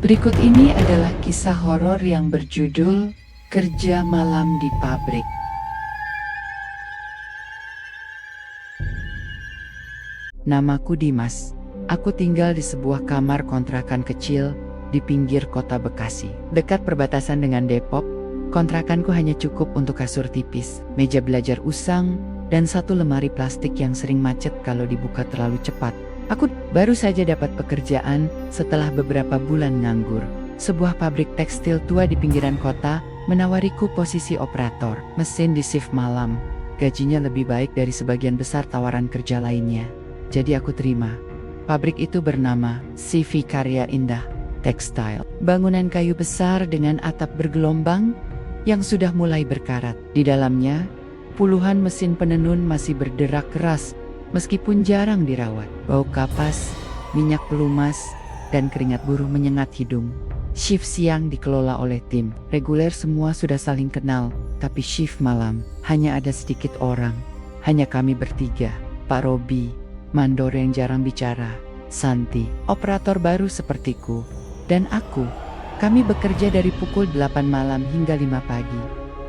Berikut ini adalah kisah horor yang berjudul Kerja Malam di Pabrik. Namaku Dimas. Aku tinggal di sebuah kamar kontrakan kecil di pinggir kota Bekasi. Dekat perbatasan dengan Depok, kontrakanku hanya cukup untuk kasur tipis, meja belajar usang, dan satu lemari plastik yang sering macet kalau dibuka terlalu cepat. Aku baru saja dapat pekerjaan setelah beberapa bulan nganggur. Sebuah pabrik tekstil tua di pinggiran kota menawariku posisi operator mesin di shift malam. Gajinya lebih baik dari sebagian besar tawaran kerja lainnya. Jadi aku terima. Pabrik itu bernama CV Karya Indah Textile. Bangunan kayu besar dengan atap bergelombang yang sudah mulai berkarat. Di dalamnya, puluhan mesin penenun masih berderak keras meskipun jarang dirawat. Bau kapas, minyak pelumas, dan keringat buruh menyengat hidung. Shift siang dikelola oleh tim reguler, semua sudah saling kenal. Tapi shift malam hanya ada sedikit orang. Hanya kami bertiga, Pak Robi, mandor yang jarang bicara, Santi, operator baru sepertiku, dan aku. Kami bekerja dari pukul 8 malam hingga 5 pagi.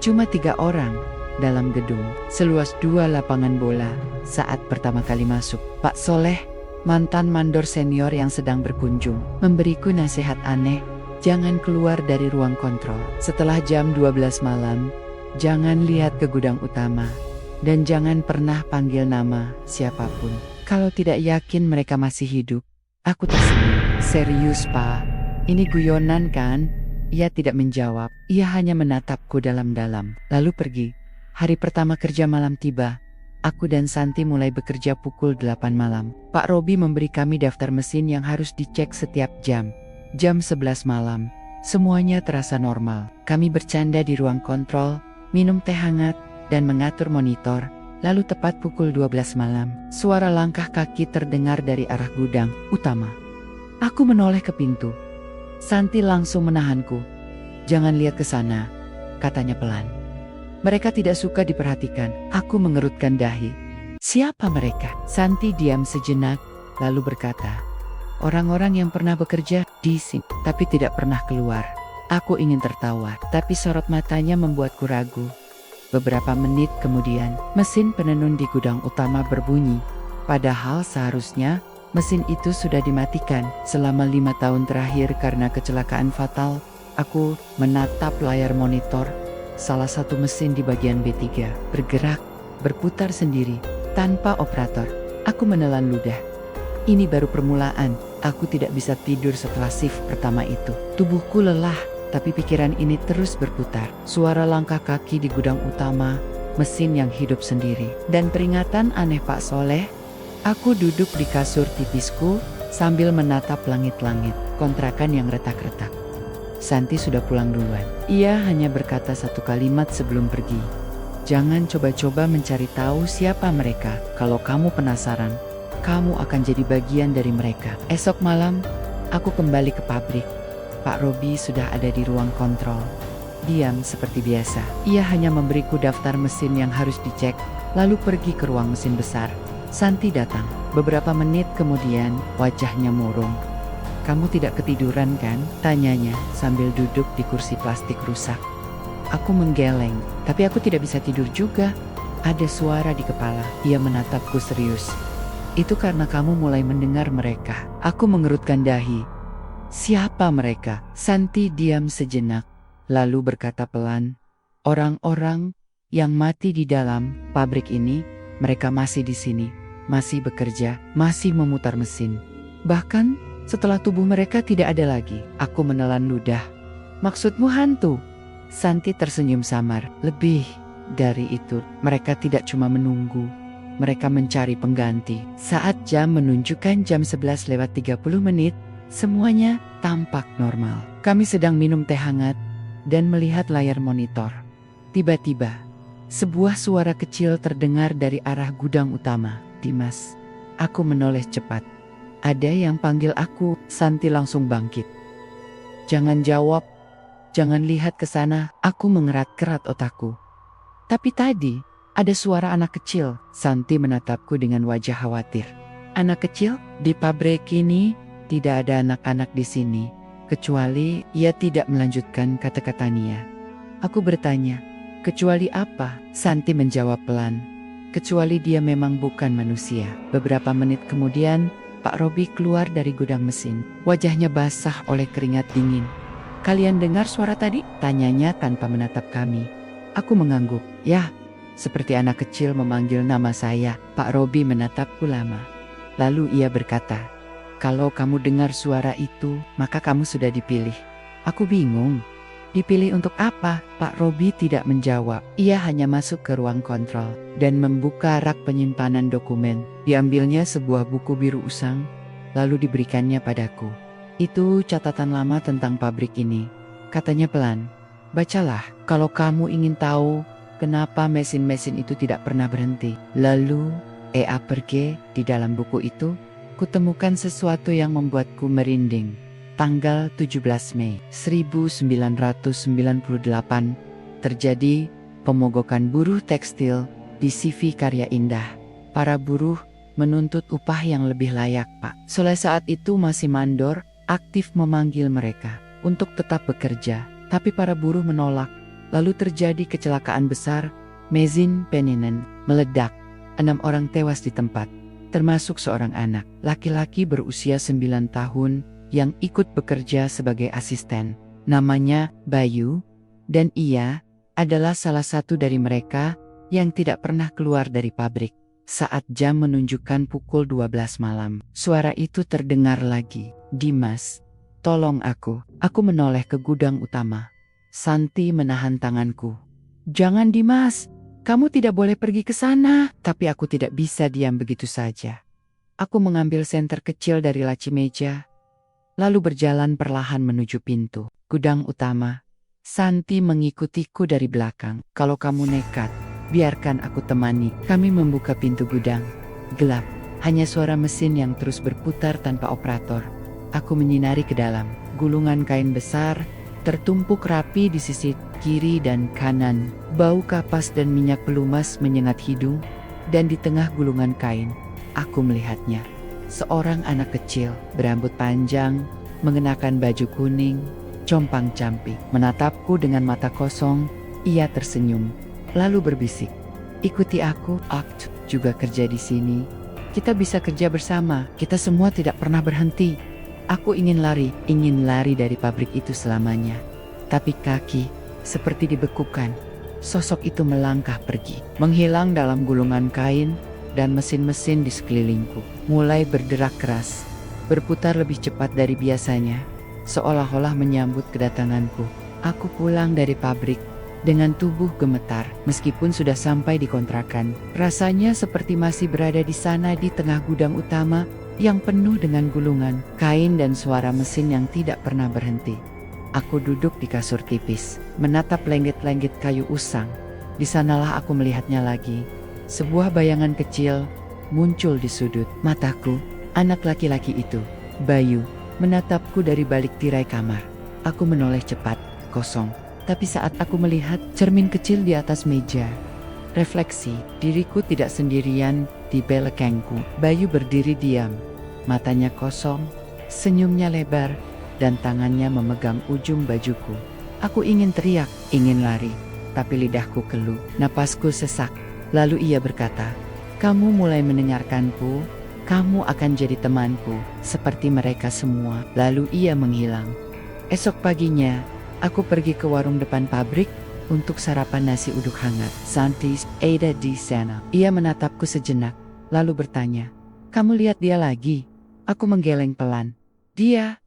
Cuma 3 orang dalam gedung seluas 2 lapangan bola. Saat pertama kali masuk, Pak Soleh, mantan mandor senior yang sedang berkunjung, memberiku nasihat aneh. Jangan keluar dari ruang kontrol setelah jam 12 malam, jangan lihat ke gudang utama, dan jangan pernah panggil nama siapapun kalau tidak yakin mereka masih hidup. Aku tersenyum. Serius, Pak? Ini guyonan kan? Ia tidak menjawab. Ia hanya menatapku dalam-dalam, lalu pergi. Hari pertama kerja malam tiba. Aku dan Santi mulai bekerja pukul 8 malam. Pak Robi memberi kami daftar mesin yang harus dicek setiap jam. Jam 11 malam, semuanya terasa normal. Kami bercanda di ruang kontrol, minum teh hangat, dan mengatur monitor. Lalu tepat pukul 12 malam, suara langkah kaki terdengar dari arah gudang utama. Aku menoleh ke pintu. Santi langsung menahanku. "Jangan lihat ke sana," katanya pelan. "Mereka tidak suka diperhatikan." Aku mengerutkan dahi. "Siapa mereka?" Santi diam sejenak, lalu berkata, "Orang-orang yang pernah bekerja di sini, tapi tidak pernah keluar." Aku ingin tertawa, tapi sorot matanya membuatku ragu. Beberapa menit kemudian, mesin penenun di gudang utama berbunyi. Padahal seharusnya mesin itu sudah dimatikan. Selama 5 tahun terakhir karena kecelakaan fatal, aku menatap layar monitor. Salah satu mesin di bagian B3 bergerak, berputar sendiri, tanpa operator. Aku menelan ludah. Ini baru permulaan. Aku tidak bisa tidur setelah shift pertama itu. Tubuhku lelah, tapi pikiran ini terus berputar. Suara langkah kaki di gudang utama, mesin yang hidup sendiri, dan peringatan aneh Pak Soleh. Aku duduk di kasur tipisku sambil menatap langit-langit kontrakan yang retak-retak. Santi sudah pulang duluan. Ia hanya berkata satu kalimat sebelum pergi. "Jangan coba-coba mencari tahu siapa mereka. Kalau kamu penasaran, kamu akan jadi bagian dari mereka." Esok malam, aku kembali ke pabrik. Pak Robi sudah ada di ruang kontrol. Diam seperti biasa. Ia hanya memberiku daftar mesin yang harus dicek, lalu pergi ke ruang mesin besar. Santi datang. Beberapa menit kemudian, wajahnya murung. "Kamu tidak ketiduran kan?" tanyanya sambil duduk di kursi plastik rusak. Aku menggeleng, tapi aku tidak bisa tidur juga. Ada suara di kepala. Ia menatapku serius. "Itu karena kamu mulai mendengar mereka." Aku mengerutkan dahi. "Siapa mereka?" Santi diam sejenak, lalu berkata pelan, "Orang-orang yang mati di dalam pabrik ini. Mereka masih di sini, masih bekerja, masih memutar mesin. Bahkan setelah tubuh mereka tidak ada lagi." Aku menelan ludah. "Maksudmu hantu?" Santi tersenyum samar. "Lebih dari itu, mereka tidak cuma menunggu. Mereka mencari pengganti." Saat jam menunjukkan jam 11:30, semuanya tampak normal. Kami sedang minum teh hangat dan melihat layar monitor. Tiba-tiba, sebuah suara kecil terdengar dari arah gudang utama. "Dimas." Aku menoleh cepat. "Ada yang panggil aku." Santi langsung bangkit. "Jangan jawab. Jangan lihat ke sana." Aku mengerat-kerat otakku. "Tapi tadi ada suara anak kecil." Santi menatapku dengan wajah khawatir. "Anak kecil? Di pabrik ini tidak ada anak-anak di sini. Kecuali ia tidak melanjutkan kata-kata Nia. Aku bertanya, kecuali apa? Santi menjawab pelan. Kecuali dia memang bukan manusia. Beberapa menit kemudian, Pak Robi keluar dari gudang mesin. Wajahnya basah oleh keringat dingin. Kalian dengar suara tadi? Tanyanya tanpa menatap kami. Aku mengangguk. Ya, seperti anak kecil memanggil nama saya. Pak Robi menatapku lama. Lalu ia berkata, kalau kamu dengar suara itu, maka kamu sudah dipilih. Aku bingung. Dipilih untuk apa? Pak Robi tidak menjawab. Ia hanya masuk ke ruang kontrol dan membuka rak penyimpanan dokumen. Diambilnya sebuah buku biru usang, lalu diberikannya padaku. Itu catatan lama tentang pabrik ini. Katanya pelan. Bacalah, kalau kamu ingin tahu kenapa mesin-mesin itu tidak pernah berhenti. Lalu, pergi di dalam buku itu, kutemukan sesuatu yang membuatku merinding. Tanggal 17 Mei 1998 terjadi pemogokan buruh tekstil di CV Karya Indah. Para buruh menuntut upah yang lebih layak, Pak. Soleh saat itu masih mandor, aktif memanggil mereka untuk tetap bekerja. Tapi para buruh menolak. Lalu terjadi kecelakaan besar, mesin peninen meledak. 6 orang tewas di tempat, termasuk seorang anak, laki-laki berusia 9 tahun yang ikut bekerja sebagai asisten. Namanya Bayu, dan ia adalah salah satu dari mereka yang tidak pernah keluar dari pabrik. Saat jam menunjukkan pukul 12 malam, suara itu terdengar lagi. Dimas, tolong aku. Aku menoleh ke gudang utama. Santi menahan tanganku. Jangan Dimas. Kamu tidak boleh pergi ke sana. Tapi aku tidak bisa diam begitu saja. Aku mengambil senter kecil dari laci meja, lalu berjalan perlahan menuju pintu gudang utama. Santi mengikutiku dari belakang. Kalau kamu nekat, biarkan aku temani. Kami membuka pintu gudang. Gelap, hanya suara mesin yang terus berputar tanpa operator. Aku menyinari ke dalam. Gulungan kain besar tertumpuk rapi di sisi kiri dan kanan. Bau kapas dan minyak pelumas menyengat hidung, dan di tengah gulungan kain, aku melihatnya. Seorang anak kecil, berambut panjang, mengenakan baju kuning, compang-camping, menatapku dengan mata kosong. Ia tersenyum, lalu berbisik, ikuti aku, Akt juga kerja di sini. Kita bisa kerja bersama, kita semua tidak pernah berhenti. Aku ingin lari dari pabrik itu selamanya. Tapi kaki seperti dibekukan. Sosok itu melangkah pergi, menghilang dalam gulungan kain, dan mesin-mesin di sekelilingku mulai berderak keras, berputar lebih cepat dari biasanya, seolah-olah menyambut kedatanganku. Aku pulang dari pabrik dengan tubuh gemetar, meskipun sudah sampai di kontrakan. Rasanya seperti masih berada di sana di tengah gudang utama yang penuh dengan gulungan, kain dan suara mesin yang tidak pernah berhenti. Aku duduk di kasur tipis, menatap lenggit-lenggit kayu usang. Di sanalah aku melihatnya lagi. Sebuah bayangan kecil muncul di sudut mataku. Anak laki-laki itu, Bayu, menatapku dari balik tirai kamar. Aku menoleh cepat, kosong. Tapi saat aku melihat cermin kecil di atas meja, refleksi diriku tidak sendirian di belakangku. Bayu berdiri diam, matanya kosong, senyumnya lebar, dan tangannya memegang ujung bajuku. Aku ingin teriak, ingin lari, tapi lidahku keluh, napasku sesak. Lalu ia berkata, kamu mulai mendengarkanku, kamu akan jadi temanku, seperti mereka semua. Lalu ia menghilang. Esok paginya, aku pergi ke warung depan pabrik untuk sarapan nasi uduk hangat. Santi ada di sana. Ia menatapku sejenak, lalu bertanya, kamu lihat dia lagi? Aku menggeleng pelan. Dia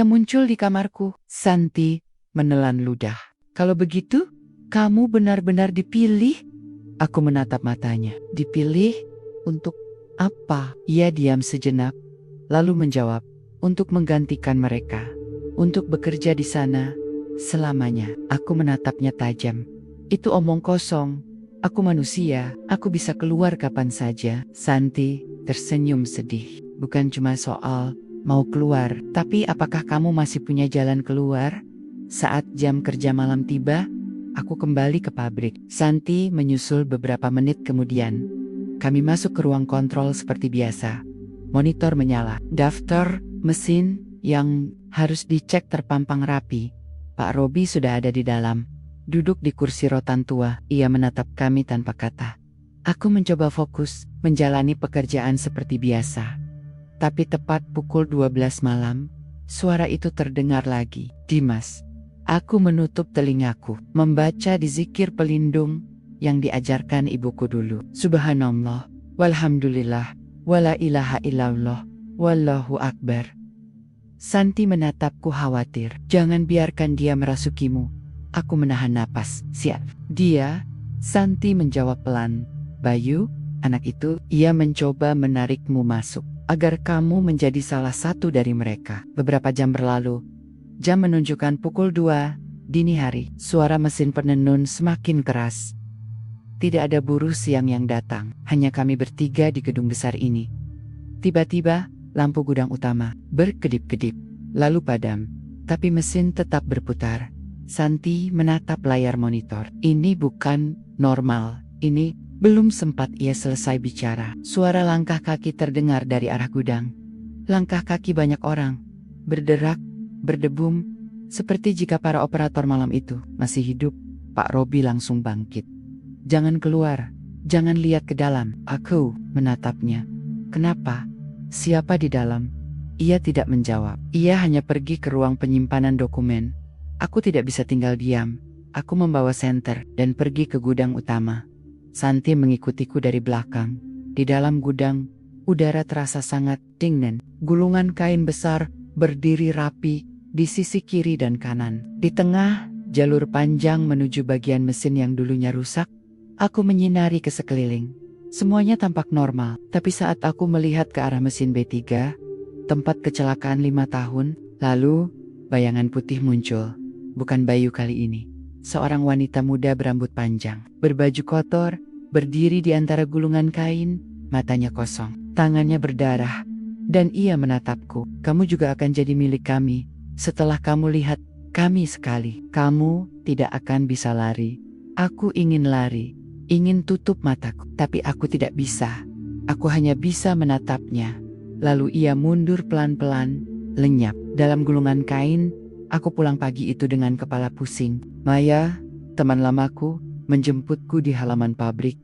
muncul di kamarku. Santi menelan ludah. Kalau begitu, kamu benar-benar dipilih? Aku menatap matanya. Dipilih? Untuk apa? Ia diam sejenak, lalu menjawab, untuk menggantikan mereka. Untuk bekerja di sana selamanya. Aku menatapnya tajam. Itu omong kosong. Aku manusia, aku bisa keluar kapan saja. Santi tersenyum sedih. Bukan cuma soal mau keluar, tapi apakah kamu masih punya jalan keluar? Saat jam kerja malam tiba, aku kembali ke pabrik. Santi menyusul beberapa menit kemudian. Kami masuk ke ruang kontrol seperti biasa. Monitor menyala. Daftar mesin yang Harus dicek terpampang rapi. Pak Robi sudah ada di dalam. Duduk di kursi rotan tua, ia menatap kami tanpa kata. Aku mencoba fokus, menjalani pekerjaan seperti biasa. Tapi tepat pukul 12 malam, suara itu terdengar lagi. Dimas. Aku menutup telingaku, membaca di zikir pelindung yang diajarkan ibuku dulu. Subhanallah, walhamdulillah, wala ilaha illallah, wallahu akbar. Santi menatapku khawatir. Jangan biarkan dia merasukimu. Aku menahan napas. Siap. Dia, Santi menjawab pelan. Bayu, anak itu, ia mencoba menarikmu masuk, agar kamu menjadi salah satu dari mereka. Beberapa jam berlalu. Jam menunjukkan pukul 2, dini hari. Suara mesin penenun semakin keras. Tidak ada buruh siang yang datang, hanya kami bertiga di gedung besar ini. Tiba-tiba, lampu gudang utama berkedip-kedip, lalu padam. Tapi mesin tetap berputar. Santi menatap layar monitor. Ini bukan normal, ini belum sempat ia selesai bicara. Suara langkah kaki terdengar dari arah gudang. Langkah kaki banyak orang, berderak, berdebum, seperti jika para operator malam itu masih hidup. Pak Robi langsung bangkit. Jangan keluar, jangan lihat ke dalam. Aku menatapnya. Kenapa? Siapa di dalam? Ia tidak menjawab. Ia hanya pergi ke ruang penyimpanan dokumen. Aku tidak bisa tinggal diam. Aku membawa senter dan pergi ke gudang utama. Santi mengikutiku dari belakang. Di dalam gudang, udara terasa sangat dingin. Gulungan kain besar berdiri rapi di sisi kiri dan kanan. Di tengah, jalur panjang menuju bagian mesin yang dulunya rusak. Aku menyinari ke sekeliling. Semuanya tampak normal, tapi saat aku melihat ke arah mesin B3, tempat kecelakaan 5 tahun, lalu bayangan putih muncul. Bukan Bayu kali ini. Seorang wanita muda berambut panjang, berbaju kotor, berdiri di antara gulungan kain, matanya kosong, tangannya berdarah. Dan ia menatapku. Kamu juga akan jadi milik kami. Setelah kamu lihat kami sekali, kamu tidak akan bisa lari. Aku ingin lari. Ingin tutup mataku, tapi aku tidak bisa. Aku hanya bisa menatapnya. Lalu ia mundur pelan-pelan, lenyap. Dalam gulungan kain, aku pulang pagi itu dengan kepala pusing. Maya, teman lamaku, menjemputku di halaman pabrik.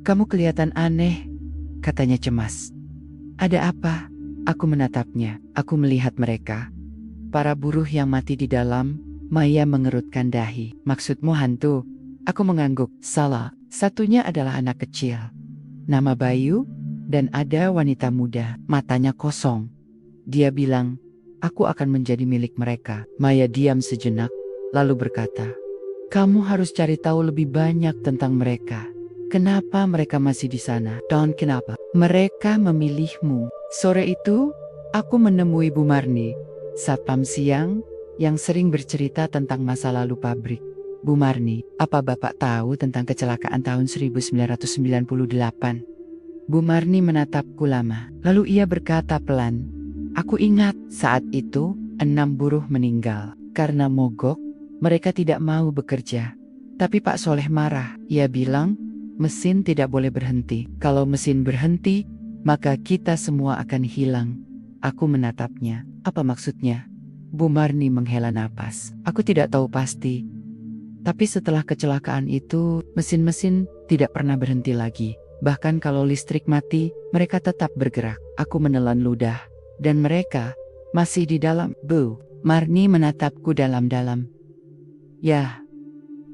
Kamu kelihatan aneh, katanya cemas. Ada apa? Aku menatapnya. Aku melihat mereka. Para buruh yang mati di dalam. Maya mengerutkan dahi. Maksudmu hantu? Aku mengangguk. Salah. Satunya adalah anak kecil. Nama Bayu, dan ada wanita muda, matanya kosong. Dia bilang, aku akan menjadi milik mereka. Maya diam sejenak, lalu berkata, kamu harus cari tahu lebih banyak tentang mereka. Kenapa mereka masih di sana? Dan kenapa mereka memilihmu? Sore itu, aku menemui Bu Marni, satpam siang, yang sering bercerita tentang masa lalu pabrik. Bu Marni, apa Bapak tahu tentang kecelakaan tahun 1998? Bu Marni menatapku lama, lalu ia berkata pelan, aku ingat saat itu 6 buruh meninggal. Karena mogok, mereka tidak mau bekerja. Tapi Pak Soleh marah, ia bilang, mesin tidak boleh berhenti. Kalau mesin berhenti, maka kita semua akan hilang. Aku menatapnya, apa maksudnya? Bu Marni menghela napas, aku tidak tahu pasti. Tapi setelah kecelakaan itu, mesin-mesin tidak pernah berhenti lagi. Bahkan kalau listrik mati, mereka tetap bergerak. Aku menelan ludah. Dan mereka masih di dalam. Bu Marni menatapku dalam-dalam. Ya,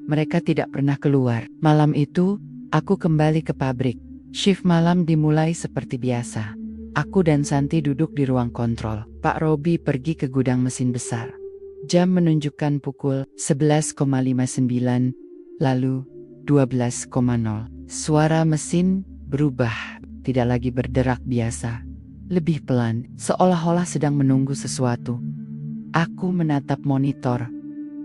mereka tidak pernah keluar. Malam itu, aku kembali ke pabrik. Shift malam dimulai seperti biasa. Aku dan Santi duduk di ruang kontrol. Pak Robi pergi ke gudang mesin besar. Jam menunjukkan pukul 11,59, lalu 12,0. Suara mesin berubah, tidak lagi berderak biasa. Lebih pelan, seolah-olah sedang menunggu sesuatu. Aku menatap monitor.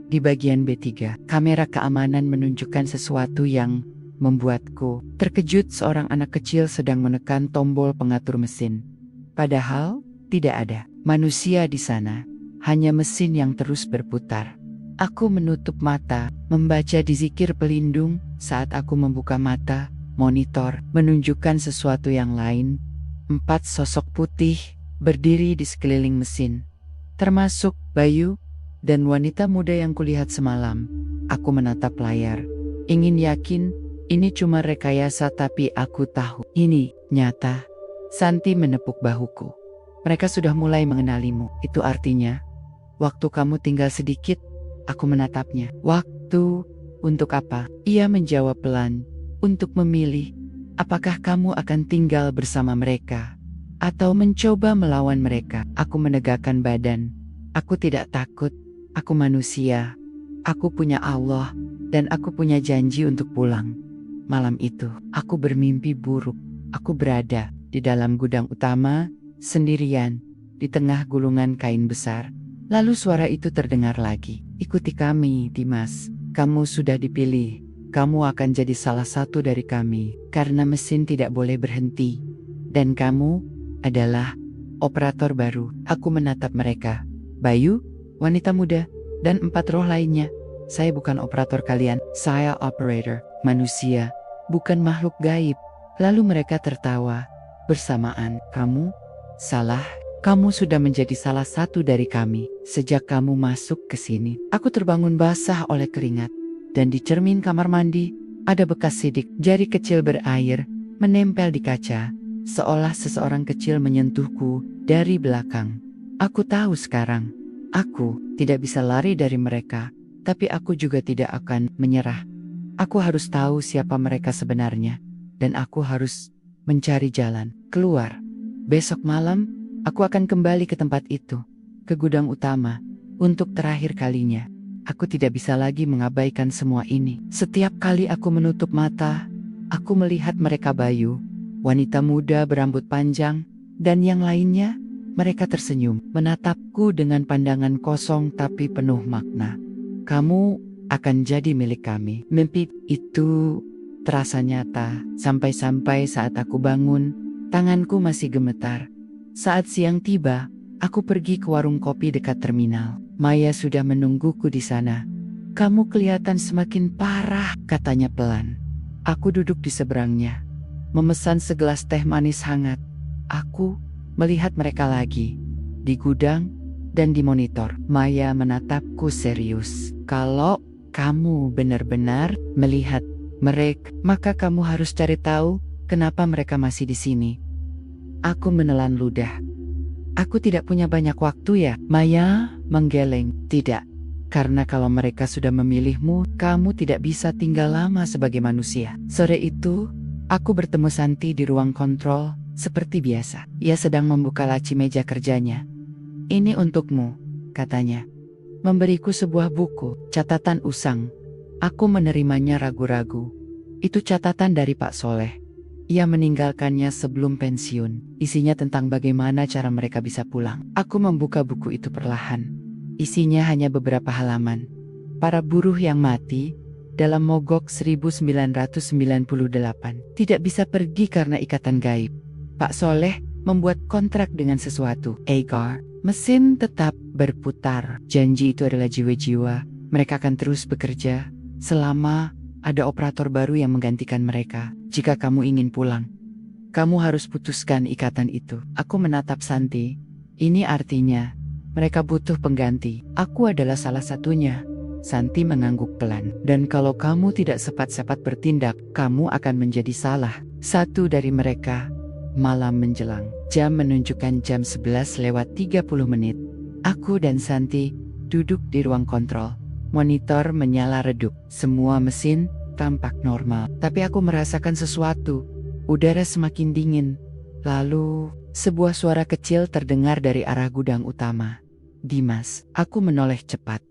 Di bagian B3, kamera keamanan menunjukkan sesuatu yang membuatku terkejut. Seorang anak kecil sedang menekan tombol pengatur mesin. Padahal, tidak ada manusia di sana. Hanya mesin yang terus berputar. Aku menutup mata, membaca di zikir pelindung. Saat aku membuka mata, monitor menunjukkan sesuatu yang lain. 4 sosok putih berdiri di sekeliling mesin. termasuk Bayu dan wanita muda yang kulihat semalam. Aku menatap layar, ingin yakin ini cuma rekayasa, tapi aku tahu ini nyata. Santi menepuk bahuku. Mereka sudah mulai mengenalimu. Itu artinya, waktu kamu tinggal sedikit. Aku menatapnya. Waktu untuk apa? Ia menjawab pelan. Untuk memilih, apakah kamu akan tinggal bersama mereka atau mencoba melawan mereka? Aku menegakkan badan. Aku tidak takut. Aku manusia. Aku punya Allah dan aku punya janji untuk pulang. Malam itu, aku bermimpi buruk. Aku berada di dalam gudang utama, sendirian, di tengah gulungan kain besar. Lalu suara itu terdengar lagi. Ikuti kami, Dimas. Kamu sudah dipilih. Kamu akan jadi salah satu dari kami, karena mesin tidak boleh berhenti. Dan kamu adalah operator baru. Aku menatap mereka. Bayu, wanita muda, dan 4 roh lainnya. Saya bukan operator kalian, saya operator, manusia, bukan makhluk gaib. Lalu mereka tertawa bersamaan. Kamu salah, kamu sudah menjadi salah satu dari kami. Sejak kamu masuk ke sini, aku terbangun basah oleh keringat. Dan di cermin kamar mandi, ada bekas sidik jari kecil berair, menempel di kaca, seolah seseorang kecil menyentuhku dari belakang. Aku tahu sekarang, aku tidak bisa lari dari mereka. Tapi aku juga tidak akan menyerah. Aku harus tahu siapa mereka sebenarnya. Dan aku harus mencari jalan keluar. Besok malam, aku akan kembali ke tempat itu. Ke gudang utama. Untuk terakhir kalinya. Aku tidak bisa lagi mengabaikan semua ini. Setiap kali aku menutup mata, aku melihat mereka Bayu, wanita muda berambut panjang, dan yang lainnya. Mereka tersenyum, menatapku dengan pandangan kosong tapi penuh makna. Kamu akan jadi milik kami. Mimpi itu terasa nyata, sampai-sampai saat aku bangun, tanganku masih gemetar. Saat siang tiba, aku pergi ke warung kopi dekat terminal. Maya sudah menungguku di sana. Kamu kelihatan semakin parah, katanya pelan. Aku duduk di seberangnya, memesan segelas teh manis hangat. Aku melihat mereka lagi, di gudang, dan di monitor. Maya menatapku serius. Kalau kamu benar-benar melihat mereka, maka kamu harus cari tahu kenapa mereka masih di sini. Aku menelan ludah. Aku tidak punya banyak waktu ya. Maya menggeleng. Tidak. Karena kalau mereka sudah memilihmu, kamu tidak bisa tinggal lama sebagai manusia. Sore itu, aku bertemu Santi di ruang kontrol, seperti biasa. Ia sedang membuka laci meja kerjanya. Ini untukmu, katanya. Memberiku sebuah buku, catatan usang. Aku menerimanya ragu-ragu. Itu catatan dari Pak Soleh. Ia meninggalkannya sebelum pensiun. Isinya tentang bagaimana cara mereka bisa pulang. Aku membuka buku itu perlahan. Isinya hanya beberapa halaman. Para buruh yang mati dalam mogok 1998 tidak bisa pergi karena ikatan gaib. Pak Soleh membuat kontrak dengan sesuatu. Agar mesin tetap berputar. Janji itu adalah jiwa-jiwa. Mereka akan terus bekerja selama ada operator baru yang menggantikan mereka. Jika kamu ingin pulang, kamu harus putuskan ikatan itu. Aku menatap Santi. Ini artinya mereka butuh pengganti. Aku adalah salah satunya. Santi mengangguk pelan. Dan kalau kamu tidak cepat-cepat bertindak, kamu akan menjadi salah satu dari mereka. Malam menjelang. Jam menunjukkan jam 11:30. Aku dan Santi duduk di ruang kontrol. Monitor menyala redup. Semua mesin tampak normal. Tapi aku merasakan sesuatu. Udara semakin dingin. Lalu, sebuah suara kecil terdengar dari arah gudang utama. Dimas, aku menoleh cepat.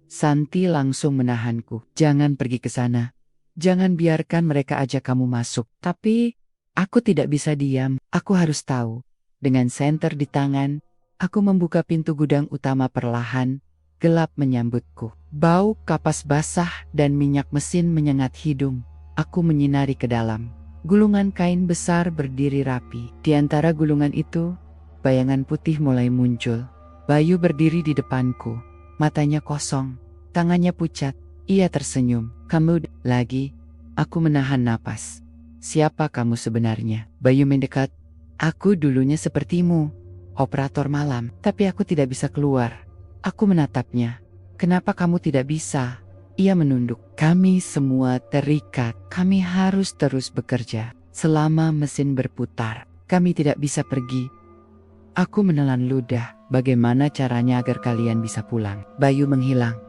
Santi langsung menahanku. Jangan pergi ke sana. Jangan biarkan mereka ajak kamu masuk. Tapi, aku tidak bisa diam. Aku harus tahu. Dengan senter di tangan, aku membuka pintu gudang utama perlahan. Gelap menyambutku. Bau kapas basah dan minyak mesin menyengat hidung. Aku menyinari ke dalam. Gulungan kain besar berdiri rapi. Di antara gulungan itu, bayangan putih mulai muncul. Bayu berdiri di depanku. Matanya kosong. Tangannya pucat. Ia tersenyum. Kamu lagi? Aku menahan napas. Siapa kamu sebenarnya? Bayu mendekat. Aku dulunya sepertimu. operator malam. Tapi aku tidak bisa keluar. Aku menatapnya. Kenapa kamu tidak bisa? Ia menunduk. Kami semua terikat. Kami harus terus bekerja. Selama mesin berputar, kami tidak bisa pergi. Aku menelan ludah. Bagaimana caranya agar kalian bisa pulang? Bayu menghilang.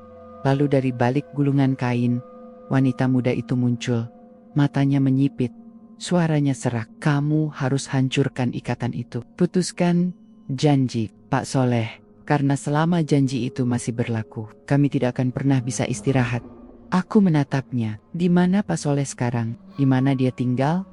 Lalu dari balik gulungan kain, wanita muda itu muncul. Matanya menyipit. Suaranya serak. Kamu harus hancurkan ikatan itu. Putuskan janji, Pak Soleh. Karena selama janji itu masih berlaku, kami tidak akan pernah bisa istirahat. Aku menatapnya. Di mana Pak Soleh sekarang? Di mana dia tinggal?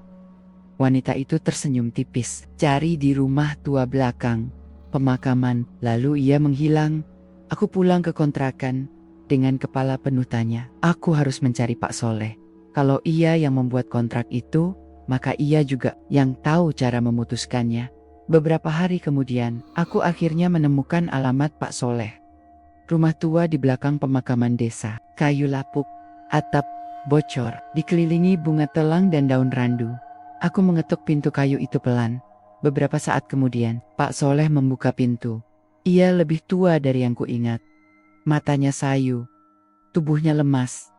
Wanita itu tersenyum tipis. Cari di rumah tua belakang pemakaman. Lalu ia menghilang. Aku pulang ke kontrakan dengan kepala penuh tanya. Aku harus mencari Pak Soleh. Kalau ia yang membuat kontrak itu, maka ia juga yang tahu cara memutuskannya. Beberapa hari kemudian, aku akhirnya menemukan alamat Pak Soleh. Rumah tua di belakang pemakaman desa. Kayu lapuk, atap bocor, dikelilingi bunga telang dan daun randu. Aku mengetuk pintu kayu itu pelan. Beberapa saat kemudian, Pak Soleh membuka pintu. Ia lebih tua dari yang kuingat. Matanya sayu, tubuhnya lemas.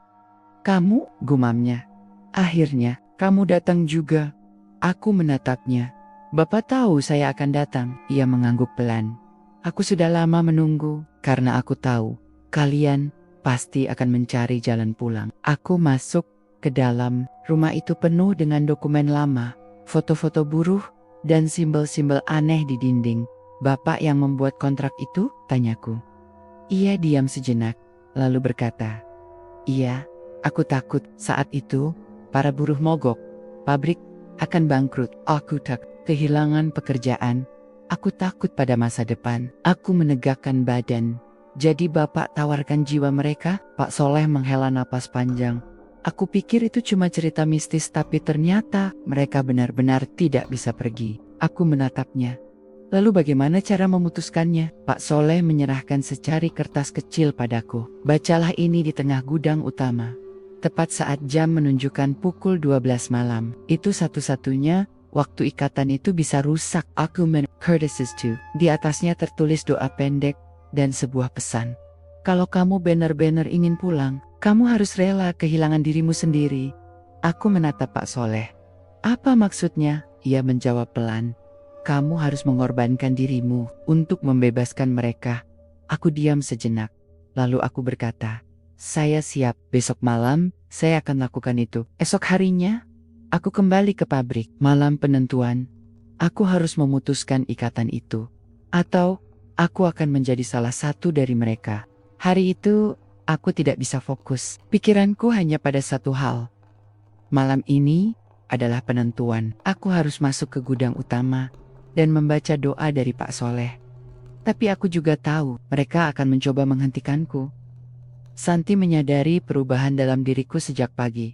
Kamu, gumamnya. Akhirnya, kamu datang juga. Aku menatapnya. Bapak tahu saya akan datang. Ia mengangguk pelan. Aku sudah lama menunggu, karena aku tahu kalian pasti akan mencari jalan pulang. Aku masuk ke dalam. Rumah itu penuh dengan dokumen lama, foto-foto buruh, dan simbol-simbol aneh di dinding. Bapak yang membuat kontrak itu? Tanyaku. Ia diam sejenak, lalu berkata, iya, aku takut saat itu para buruh mogok. Pabrik akan bangkrut. Aku takut kehilangan pekerjaan. Aku takut pada masa depan. Aku menegakkan badan. Jadi Bapak tawarkan jiwa mereka? Pak Soleh menghela napas panjang. Aku pikir itu cuma cerita mistis, tapi ternyata mereka benar-benar tidak bisa pergi. Aku menatapnya. Lalu bagaimana cara memutuskannya? Pak Soleh menyerahkan secari kertas kecil padaku. Bacalah ini di tengah gudang utama. Tepat saat jam menunjukkan pukul 12 malam. Itu satu-satunya waktu ikatan itu bisa rusak. Aku Curtis's too. Di atasnya tertulis doa pendek dan sebuah pesan. Kalau kamu benar-benar ingin pulang, kamu harus rela kehilangan dirimu sendiri. Aku menatap Pak Soleh. Apa maksudnya? Ia menjawab pelan. Kamu harus mengorbankan dirimu untuk membebaskan mereka. Aku diam sejenak. Lalu aku berkata, saya siap. Besok malam, saya akan lakukan itu. Esok harinya, aku kembali ke pabrik. Malam penentuan, aku harus memutuskan ikatan itu. Atau, aku akan menjadi salah satu dari mereka. Hari itu, aku tidak bisa fokus. Pikiranku hanya pada satu hal. Malam ini adalah penentuan. Aku harus masuk ke gudang utama dan membaca doa dari Pak Soleh. Tapi aku juga tahu mereka akan mencoba menghentikanku. Santi menyadari perubahan dalam diriku sejak pagi.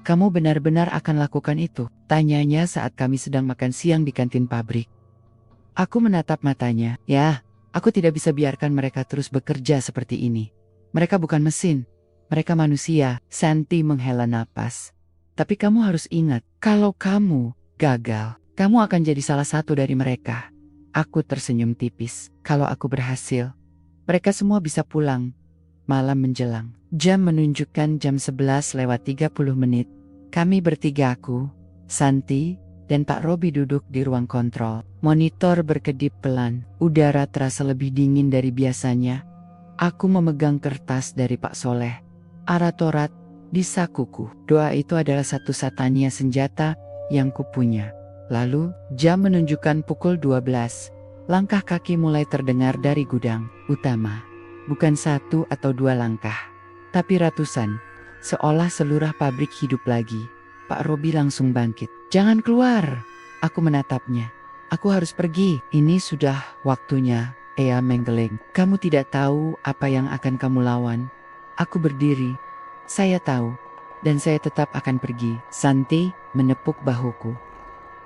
Kamu benar-benar akan lakukan itu? Tanyanya saat kami sedang makan siang di kantin pabrik. Aku menatap matanya. Ya, aku tidak bisa biarkan mereka terus bekerja seperti ini. Mereka bukan mesin. Mereka manusia. Santi menghela napas. Tapi kamu harus ingat, kalau kamu gagal, kamu akan jadi salah satu dari mereka. Aku tersenyum tipis. Kalau aku berhasil, mereka semua bisa pulang. Malam menjelang. Jam menunjukkan jam 11:30. Kami bertiga, aku, Santi, dan Pak Robi duduk di ruang kontrol. Monitor berkedip pelan. Udara terasa lebih dingin dari biasanya. Aku memegang kertas dari Pak Soleh. Aratorat di sakuku. Doa itu adalah satu-satunya senjata yang kupunya. Lalu, jam menunjukkan pukul 12. Langkah kaki mulai terdengar dari gudang utama. Bukan satu atau dua langkah, tapi ratusan. Seolah seluruh pabrik hidup lagi. Pak Robi langsung bangkit. Jangan keluar. Aku menatapnya. Aku harus pergi. Ini sudah waktunya. Ia menggeleng. Kamu tidak tahu apa yang akan kamu lawan. Aku berdiri. Saya tahu. Dan saya tetap akan pergi. Santi menepuk bahuku.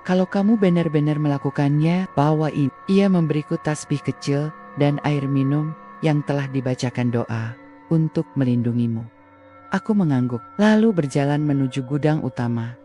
Kalau kamu benar-benar melakukannya, bawa ini. Ia memberiku tasbih kecil dan air minum yang telah dibacakan doa untuk melindungimu. Aku mengangguk, lalu berjalan menuju gudang utama.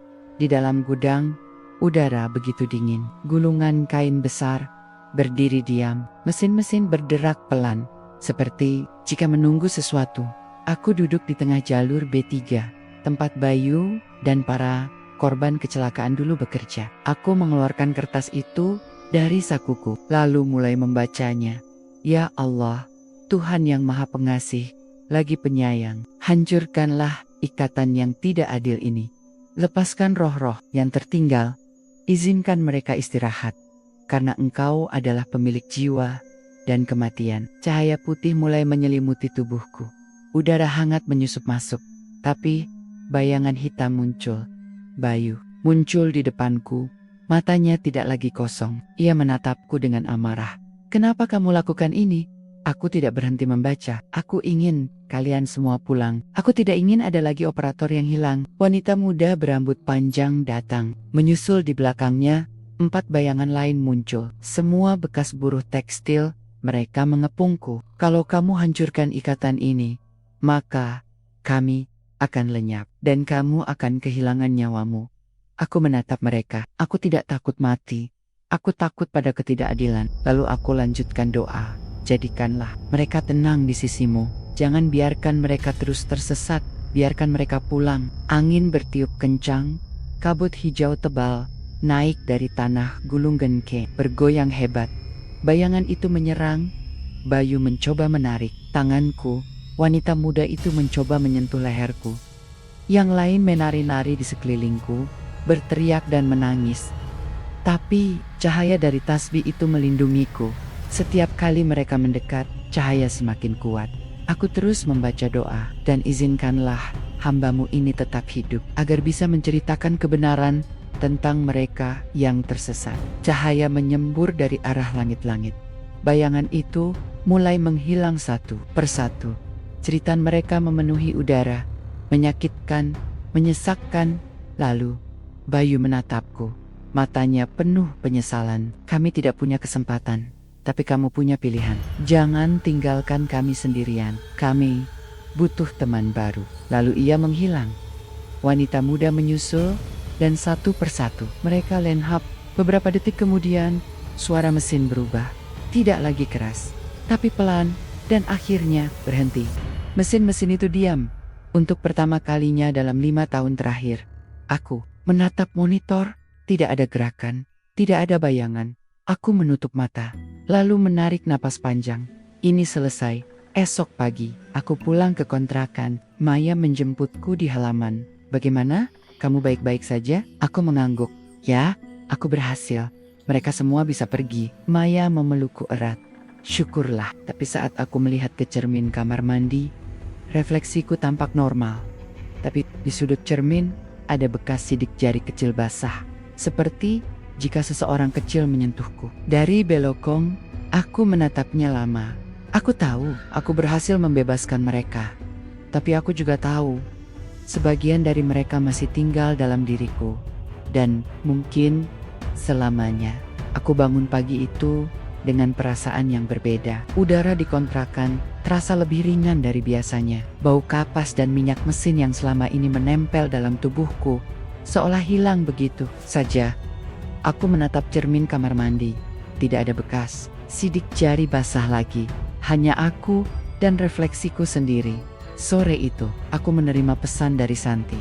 Di dalam gudang, udara begitu dingin. Gulungan kain besar berdiri diam. Mesin-mesin berderak pelan, seperti jika menunggu sesuatu. Aku duduk di tengah jalur B3, tempat Bayu dan para korban kecelakaan dulu bekerja. Aku mengeluarkan kertas itu dari sakuku, lalu mulai membacanya. Ya Allah, Tuhan yang Maha Pengasih, lagi penyayang, hancurkanlah ikatan yang tidak adil ini. Lepaskan roh-roh yang tertinggal, izinkan mereka istirahat, karena Engkau adalah pemilik jiwa dan kematian. Cahaya putih mulai menyelimuti tubuhku. Udara hangat menyusup masuk, tapi bayangan hitam muncul. Bayu muncul di depanku, matanya tidak lagi kosong. Ia menatapku dengan amarah. Kenapa kamu lakukan ini? Aku tidak berhenti membaca. Aku ingin kalian semua pulang. Aku tidak ingin ada lagi operator yang hilang. Wanita muda berambut panjang datang. Menyusul di belakangnya, 4 bayangan lain muncul. Semua bekas buruh tekstil. Mereka mengepungku. Kalau kamu hancurkan ikatan ini, maka kami akan lenyap dan kamu akan kehilangan nyawamu. Aku menatap mereka. Aku tidak takut mati. Aku takut pada ketidakadilan. Lalu aku lanjutkan doa. Jadikanlah mereka tenang di sisimu. Jangan biarkan mereka terus tersesat. Biarkan mereka pulang. Angin bertiup kencang. Kabut hijau tebal naik dari tanah Gulung Genke, bergoyang hebat. Bayangan itu menyerang. Bayu mencoba menarik tanganku. Wanita muda itu mencoba menyentuh leherku. Yang lain menari-nari di sekelilingku, berteriak dan menangis. Tapi cahaya dari tasbih itu melindungiku. Setiap kali mereka mendekat, cahaya semakin kuat. Aku terus membaca doa, dan izinkanlah hamba-Mu ini tetap hidup, agar bisa menceritakan kebenaran tentang mereka yang tersesat. Cahaya menyembur dari arah langit-langit. Bayangan itu mulai menghilang satu persatu. Cerita mereka memenuhi udara, menyakitkan, menyesakkan. Lalu, Bayu menatapku. Matanya penuh penyesalan. Kami tidak punya kesempatan, tapi kamu punya pilihan. Jangan tinggalkan kami sendirian. Kami butuh teman baru. Lalu ia menghilang. Wanita muda menyusul, dan satu persatu mereka lenhap. Beberapa detik kemudian, suara mesin berubah. Tidak lagi keras, tapi pelan, dan akhirnya berhenti. Mesin-mesin itu diam. Untuk pertama kalinya dalam 5 tahun terakhir, aku menatap monitor. Tidak ada gerakan, tidak ada bayangan. Aku menutup mata, lalu menarik napas panjang. Ini selesai. Esok pagi, aku pulang ke kontrakan. Maya menjemputku di halaman. Bagaimana? Kamu baik-baik saja? Aku mengangguk. Ya, aku berhasil. Mereka semua bisa pergi. Maya memelukku erat. Syukurlah. Tapi saat aku melihat ke cermin kamar mandi, refleksiku tampak normal. Tapi di sudut cermin ada bekas sidik jari kecil basah. Seperti jika seseorang kecil menyentuhku. Dari belokong, aku menatapnya lama. Aku tahu aku berhasil membebaskan mereka. Tapi aku juga tahu sebagian dari mereka masih tinggal dalam diriku. Dan mungkin selamanya. Aku bangun pagi itu dengan perasaan yang berbeda. Udara di kontrakan terasa lebih ringan dari biasanya. Bau kapas dan minyak mesin yang selama ini menempel dalam tubuhku seolah hilang begitu saja. Aku menatap cermin kamar mandi. Tidak ada bekas sidik jari basah lagi. Hanya aku dan refleksiku sendiri. Sore itu, aku menerima pesan dari Santi.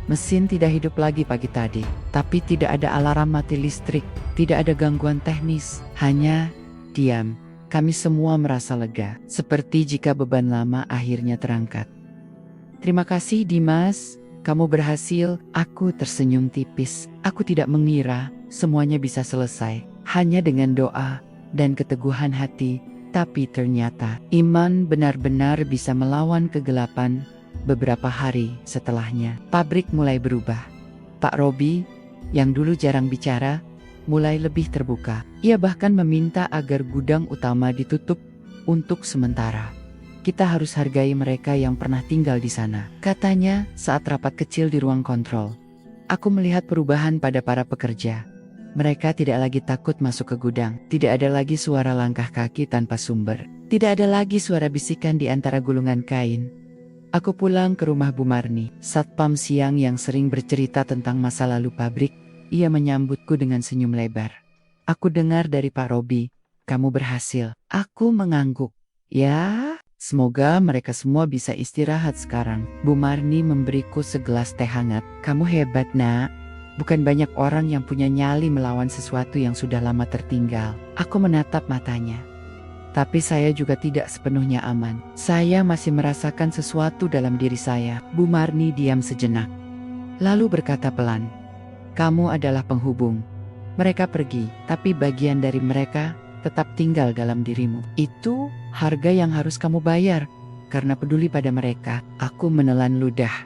Mesin tidak hidup lagi pagi tadi, tapi tidak ada alarm mati listrik, tidak ada gangguan teknis, hanya diam. Kami semua merasa lega, seperti jika beban lama akhirnya terangkat. Terima kasih Dimas, kamu berhasil. Aku tersenyum tipis. Aku tidak mengira semuanya bisa selesai hanya dengan doa dan keteguhan hati. Tapi ternyata iman benar-benar bisa melawan kegelapan. Beberapa hari setelahnya, pabrik mulai berubah. Pak Robi, yang dulu jarang bicara, mulai lebih terbuka. Ia bahkan meminta agar gudang utama ditutup untuk sementara. Kita harus hargai mereka yang pernah tinggal di sana, katanya saat rapat kecil di ruang kontrol. Aku melihat perubahan pada para pekerja. Mereka tidak lagi takut masuk ke gudang. Tidak ada lagi suara langkah kaki tanpa sumber. Tidak ada lagi suara bisikan di antara gulungan kain. Aku pulang ke rumah Bu Marni, satpam siang yang sering bercerita tentang masa lalu pabrik. Ia menyambutku dengan senyum lebar. Aku dengar dari Pak Robi, kamu berhasil. Aku mengangguk. Ya, semoga mereka semua bisa istirahat sekarang. Bu Marni memberiku segelas teh hangat. Kamu hebat, nak. Bukan banyak orang yang punya nyali melawan sesuatu yang sudah lama tertinggal. Aku menatap matanya. Tapi saya juga tidak sepenuhnya aman. Saya masih merasakan sesuatu dalam diri saya. Bu Marni diam sejenak. Lalu berkata pelan, kamu adalah penghubung. Mereka pergi, tapi bagian dari mereka tetap tinggal dalam dirimu. Itu harga yang harus kamu bayar. Karena peduli pada mereka, aku menelan ludah.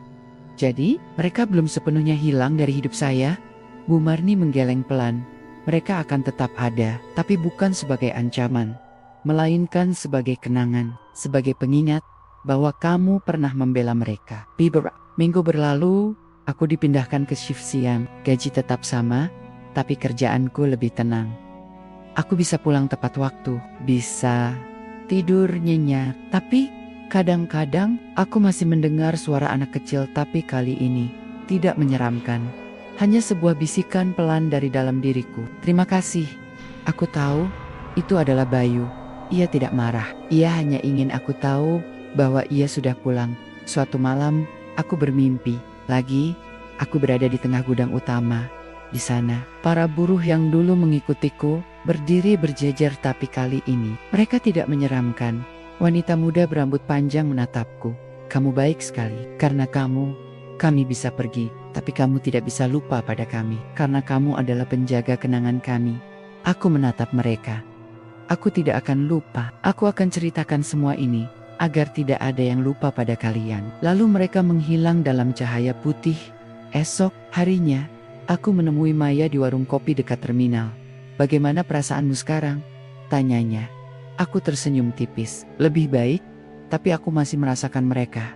Jadi, mereka belum sepenuhnya hilang dari hidup saya? Bu Marni menggeleng pelan. Mereka akan tetap ada, tapi bukan sebagai ancaman. Melainkan sebagai kenangan, sebagai pengingat bahwa kamu pernah membela mereka. Beberapa minggu berlalu, aku dipindahkan ke shift siang. Gaji tetap sama, tapi kerjaanku lebih tenang. Aku bisa pulang tepat waktu, bisa tidur nyenyak. Tapi kadang-kadang aku masih mendengar suara anak kecil, tapi kali ini tidak menyeramkan. Hanya sebuah bisikan pelan dari dalam diriku. Terima kasih. Aku tahu itu adalah Bayu. Ia tidak marah. Ia hanya ingin aku tahu bahwa ia sudah pulang. Suatu malam, aku bermimpi. Lagi, aku berada di tengah gudang utama. Di sana, para buruh yang dulu mengikutiku berdiri berjejer, tapi kali ini mereka tidak menyeramkan. Wanita muda berambut panjang menatapku. Kamu baik sekali. Karena kamu, kami bisa pergi. Tapi kamu tidak bisa lupa pada kami. Karena kamu adalah penjaga kenangan kami. Aku menatap mereka. Aku tidak akan lupa. Aku akan ceritakan semua ini agar tidak ada yang lupa pada kalian. Lalu mereka menghilang dalam cahaya putih. Esok harinya, aku menemui Maya di warung kopi dekat terminal. Bagaimana perasaanmu sekarang? Tanyanya. Aku tersenyum tipis. Lebih baik, tapi aku masih merasakan mereka.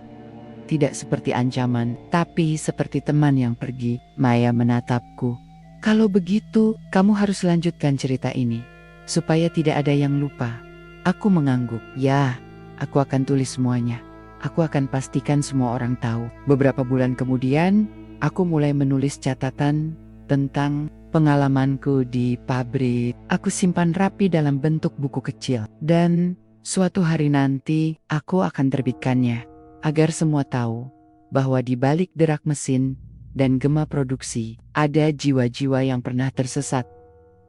Tidak seperti ancaman, tapi seperti teman yang pergi. Maya menatapku. Kalau begitu, kamu harus lanjutkan cerita ini, supaya tidak ada yang lupa. Aku mengangguk. Ya, aku akan tulis semuanya. Aku akan pastikan semua orang tahu. Beberapa bulan kemudian, aku mulai menulis catatan tentang pengalamanku di pabrik. Aku simpan rapi dalam bentuk buku kecil. Dan suatu hari nanti, aku akan terbitkannya. Agar semua tahu bahwa di balik derak mesin dan gema produksi, ada jiwa-jiwa yang pernah tersesat.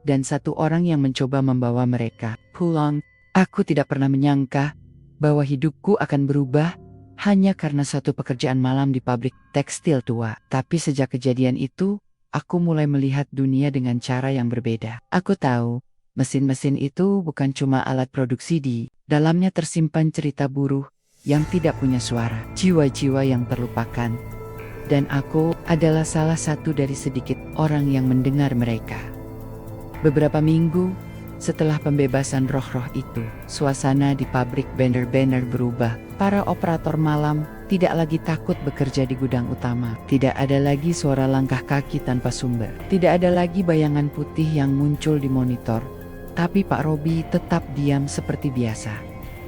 Dan satu orang yang mencoba membawa mereka pulang. Aku tidak pernah menyangka bahwa hidupku akan berubah hanya karena satu pekerjaan malam di pabrik tekstil tua. Tapi sejak kejadian itu, aku mulai melihat dunia dengan cara yang berbeda. Aku tahu, mesin-mesin itu bukan cuma alat produksi, di dalamnya tersimpan cerita buruh yang tidak punya suara, jiwa-jiwa yang terlupakan. Dan aku adalah salah satu dari sedikit orang yang mendengar mereka. Beberapa minggu setelah pembebasan roh-roh itu, suasana di pabrik benar-benar berubah. Para operator malam tidak lagi takut bekerja di gudang utama. Tidak ada lagi suara langkah kaki tanpa sumber. Tidak ada lagi bayangan putih yang muncul di monitor. Tapi Pak Robi tetap diam seperti biasa.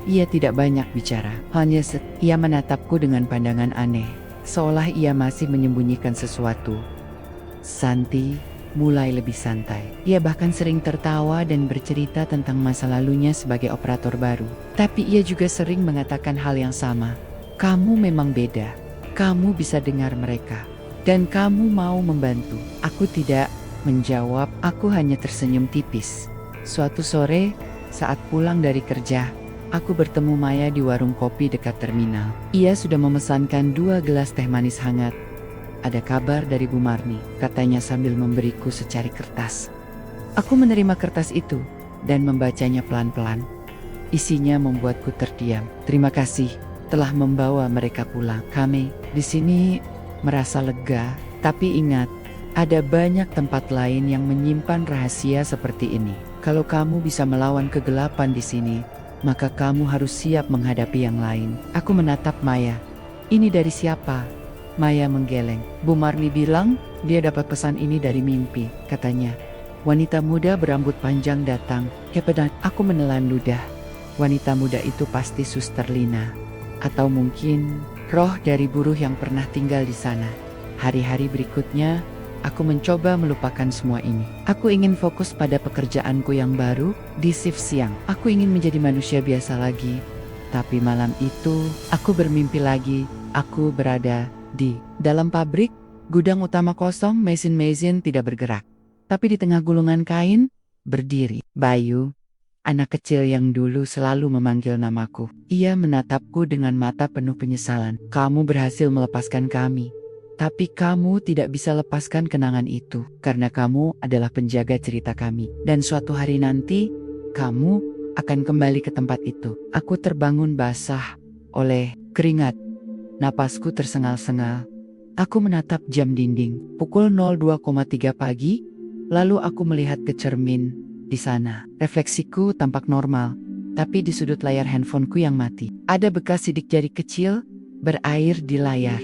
Ia tidak banyak bicara. Hanya ia menatapku dengan pandangan aneh, seolah ia masih menyembunyikan sesuatu. Santi mulai lebih santai. Ia bahkan sering tertawa dan bercerita tentang masa lalunya sebagai operator baru. Tapi ia juga sering mengatakan hal yang sama. Kamu memang beda. Kamu bisa dengar mereka. Dan kamu mau membantu. Aku tidak menjawab. Aku hanya tersenyum tipis. Suatu sore, saat pulang dari kerja, aku bertemu Maya di warung kopi dekat terminal. Ia sudah memesankan 2 gelas teh manis hangat. Ada kabar dari Bu Marni, katanya sambil memberiku secari kertas. Aku menerima kertas itu dan membacanya pelan-pelan. Isinya membuatku terdiam. Terima kasih telah membawa mereka pulang. Kami di sini merasa lega, tapi ingat, ada banyak tempat lain yang menyimpan rahasia seperti ini. Kalau kamu bisa melawan kegelapan di sini, maka kamu harus siap menghadapi yang lain. Aku menatap Maya. Ini dari siapa? Maya menggeleng. Bu Marni bilang dia dapat pesan ini dari mimpi, katanya. Wanita muda berambut panjang datang. Kepedan, aku menelan ludah. Wanita muda itu pasti Suster Lina. Atau mungkin roh dari buruh yang pernah tinggal di sana. Hari-hari berikutnya, Aku mencoba melupakan semua ini. Aku ingin fokus pada pekerjaanku yang baru di shift siang. Aku ingin menjadi manusia biasa lagi. Tapi malam itu, aku bermimpi lagi. Aku berada di dalam pabrik, gudang utama kosong, mesin-mesin tidak bergerak. Tapi di tengah gulungan kain, berdiri Bayu, anak kecil yang dulu selalu memanggil namaku. Ia menatapku dengan mata penuh penyesalan. Kamu berhasil melepaskan kami. Tapi kamu tidak bisa lepaskan kenangan itu. Karena kamu adalah penjaga cerita kami. Dan suatu hari nanti, kamu akan kembali ke tempat itu. Aku terbangun basah oleh keringat. Napasku tersengal-sengal. Aku menatap jam dinding. Pukul 02,3 pagi. Lalu aku melihat ke cermin. Di sana, refleksiku tampak normal, tapi di sudut layar handphoneku yang mati, ada bekas sidik jari kecil berair di layar.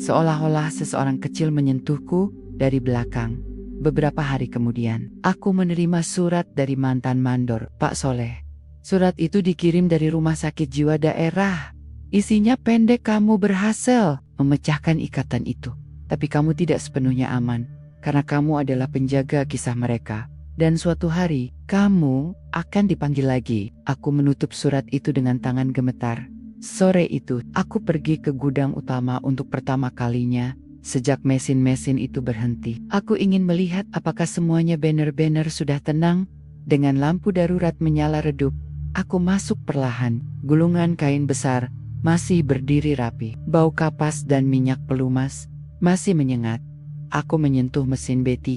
Seolah-olah seseorang kecil menyentuhku dari belakang. Beberapa hari kemudian, aku menerima surat dari mantan mandor, Pak Soleh. Surat itu dikirim dari rumah sakit jiwa daerah. Isinya pendek, kamu berhasil memecahkan ikatan itu. Tapi kamu tidak sepenuhnya aman, karena kamu adalah penjaga kisah mereka. Dan suatu hari, kamu akan dipanggil lagi. Aku menutup surat itu dengan tangan gemetar. Sore itu, aku pergi ke gudang utama untuk pertama kalinya. Sejak mesin-mesin itu berhenti, aku ingin melihat apakah semuanya benar-benar sudah tenang. Dengan lampu darurat menyala redup, aku masuk perlahan. Gulungan kain besar masih berdiri rapi. Bau kapas dan minyak pelumas masih menyengat. Aku menyentuh mesin B3,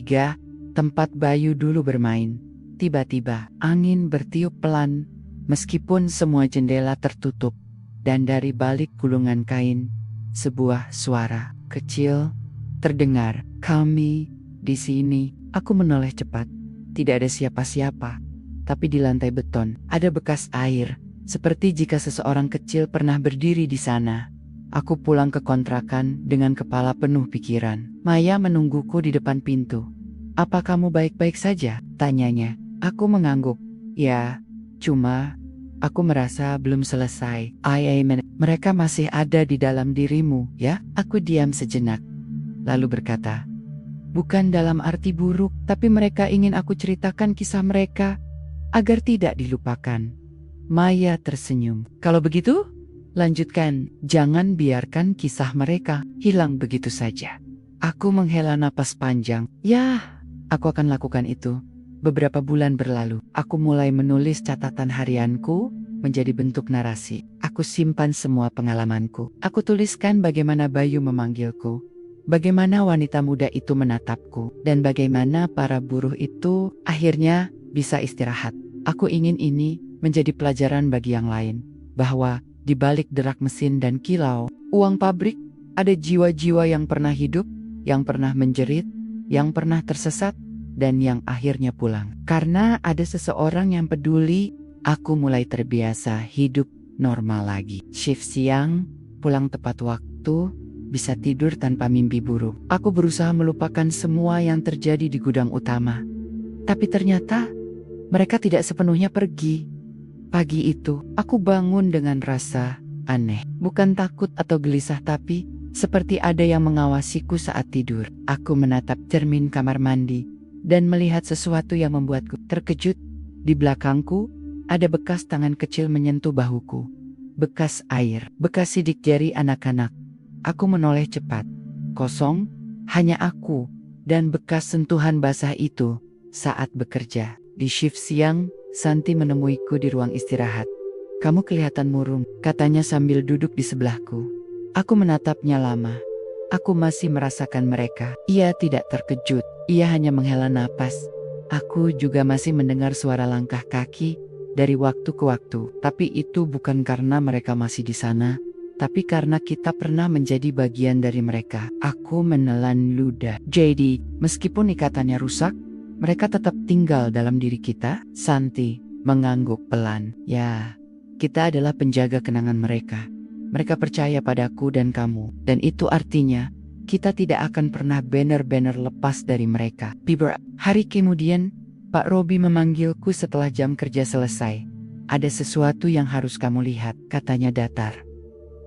tempat Bayu dulu bermain. Tiba-tiba, angin bertiup pelan, meskipun semua jendela tertutup. Dan dari balik gulungan kain, sebuah suara kecil terdengar. Kami di sini. Aku menoleh cepat. Tidak ada siapa-siapa. Tapi di lantai beton, ada bekas air. Seperti jika seseorang kecil pernah berdiri di sana. Aku pulang ke kontrakan dengan kepala penuh pikiran. Maya menungguku di depan pintu. Apa kamu baik-baik saja? Tanyanya. Aku mengangguk. Ya, cuma aku merasa belum selesai. Mereka masih ada di dalam dirimu, ya? Aku diam sejenak. Lalu berkata, bukan dalam arti buruk, tapi mereka ingin aku ceritakan kisah mereka agar tidak dilupakan. Maya tersenyum. Kalau begitu, lanjutkan. Jangan biarkan kisah mereka hilang begitu saja. Aku menghela napas panjang. Ya, aku akan lakukan itu. Beberapa bulan berlalu, aku mulai menulis catatan harianku menjadi bentuk narasi. Aku simpan semua pengalamanku. Aku tuliskan bagaimana Bayu memanggilku, bagaimana wanita muda itu menatapku, dan bagaimana para buruh itu akhirnya bisa istirahat. Aku ingin ini menjadi pelajaran bagi yang lain, bahwa di balik derak mesin dan kilau uang pabrik, ada jiwa-jiwa yang pernah hidup, yang pernah menjerit, yang pernah tersesat, dan yang akhirnya pulang. Karena ada seseorang yang peduli, aku mulai terbiasa hidup normal lagi. Shift siang, pulang tepat waktu, bisa tidur tanpa mimpi buruk. Aku berusaha melupakan semua yang terjadi di gudang utama. Tapi ternyata, mereka tidak sepenuhnya pergi. Pagi itu, aku bangun dengan rasa aneh. Bukan takut atau gelisah, tapi seperti ada yang mengawasiku saat tidur. Aku menatap cermin kamar mandi dan melihat sesuatu yang membuatku terkejut. Di belakangku, ada bekas tangan kecil menyentuh bahuku. Bekas air, bekas sidik jari anak-anak. Aku menoleh cepat. Kosong, hanya aku, dan bekas sentuhan basah itu saat bekerja. Di shift siang, Santi menemuiku di ruang istirahat. Kamu kelihatan murung, katanya sambil duduk di sebelahku. Aku menatapnya lama. Aku masih merasakan mereka. Ia tidak terkejut. Ia hanya menghela napas. Aku juga masih mendengar suara langkah kaki dari waktu ke waktu. Tapi itu bukan karena mereka masih di sana, tapi karena kita pernah menjadi bagian dari mereka. Aku menelan ludah. Jadi, meskipun ikatannya rusak, mereka tetap tinggal dalam diri kita. Santi mengangguk pelan. Ya, kita adalah penjaga kenangan mereka. Mereka percaya padaku dan kamu. Dan itu artinya, kita tidak akan pernah benar-benar lepas dari mereka. Hari kemudian, Pak Robi memanggilku setelah jam kerja selesai. Ada sesuatu yang harus kamu lihat, katanya datar.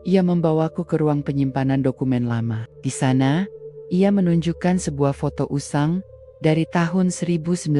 Ia membawaku ke ruang penyimpanan dokumen lama. Di sana, Ia menunjukkan sebuah foto usang dari tahun 1998.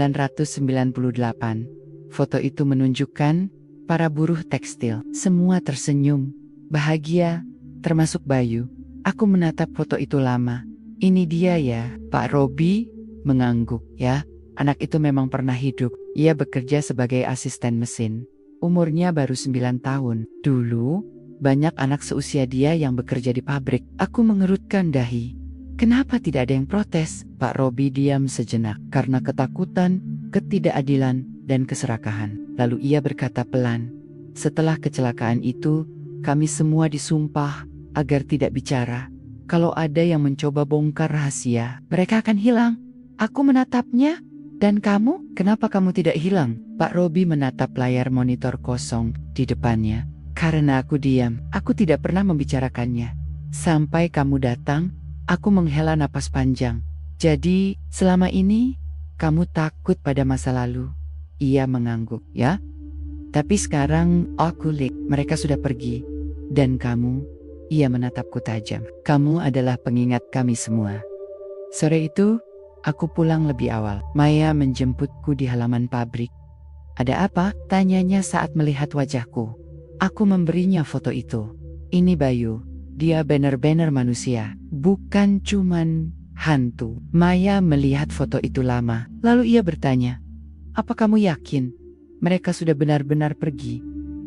Foto itu menunjukkan para buruh tekstil. Semua tersenyum, bahagia, termasuk Bayu. Aku menatap foto itu lama. Ini dia ya, Pak Robi mengangguk. Ya, anak itu memang pernah hidup. Ia bekerja sebagai asisten mesin. Umurnya baru 9 tahun. Dulu, banyak anak seusia dia yang bekerja di pabrik. Aku mengerutkan dahi. Kenapa tidak ada yang protes? Pak Robi diam sejenak karena ketakutan, ketidakadilan, dan keserakahan. Lalu ia berkata pelan, setelah kecelakaan itu, kami semua disumpah agar tidak bicara. Kalau ada yang mencoba bongkar rahasia, mereka akan hilang. Aku menatapnya. Dan kamu, kenapa kamu tidak hilang? Pak Robi menatap layar monitor kosong di depannya. Karena aku diam, aku tidak pernah membicarakannya. Sampai kamu datang, aku menghela napas panjang. Jadi, selama ini, kamu takut pada masa lalu. Ia mengangguk, ya? Tapi sekarang, aku lihat, mereka sudah pergi. Dan kamu, ia menatapku tajam. Kamu adalah pengingat kami semua. Sore itu, aku pulang lebih awal. Maya menjemputku di halaman pabrik. Ada apa? Tanyanya saat melihat wajahku. Aku memberinya foto itu. Ini Bayu. Dia benar-benar manusia. Bukan cuman hantu. Maya melihat foto itu lama. Lalu ia bertanya, apa kamu yakin mereka sudah benar-benar pergi?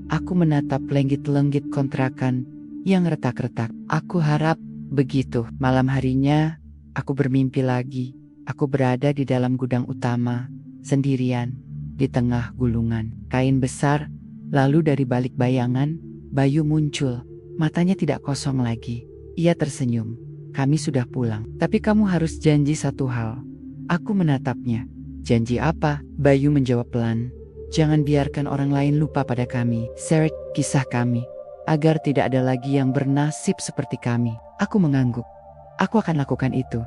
Aku menatap lenggit-lenggit kontrakan yang retak-retak. Aku harap begitu. Malam harinya, aku bermimpi lagi. Aku berada di dalam gudang utama, sendirian, di tengah gulungan kain besar. Lalu dari balik bayangan, Bayu muncul. Matanya tidak kosong lagi. Ia tersenyum. Kami sudah pulang. Tapi kamu harus janji satu hal. Aku menatapnya. Janji apa? Bayu menjawab pelan. Jangan biarkan orang lain lupa pada kami. Share kisah kami. Agar tidak ada lagi yang bernasib seperti kami. Aku mengangguk. Aku akan lakukan itu.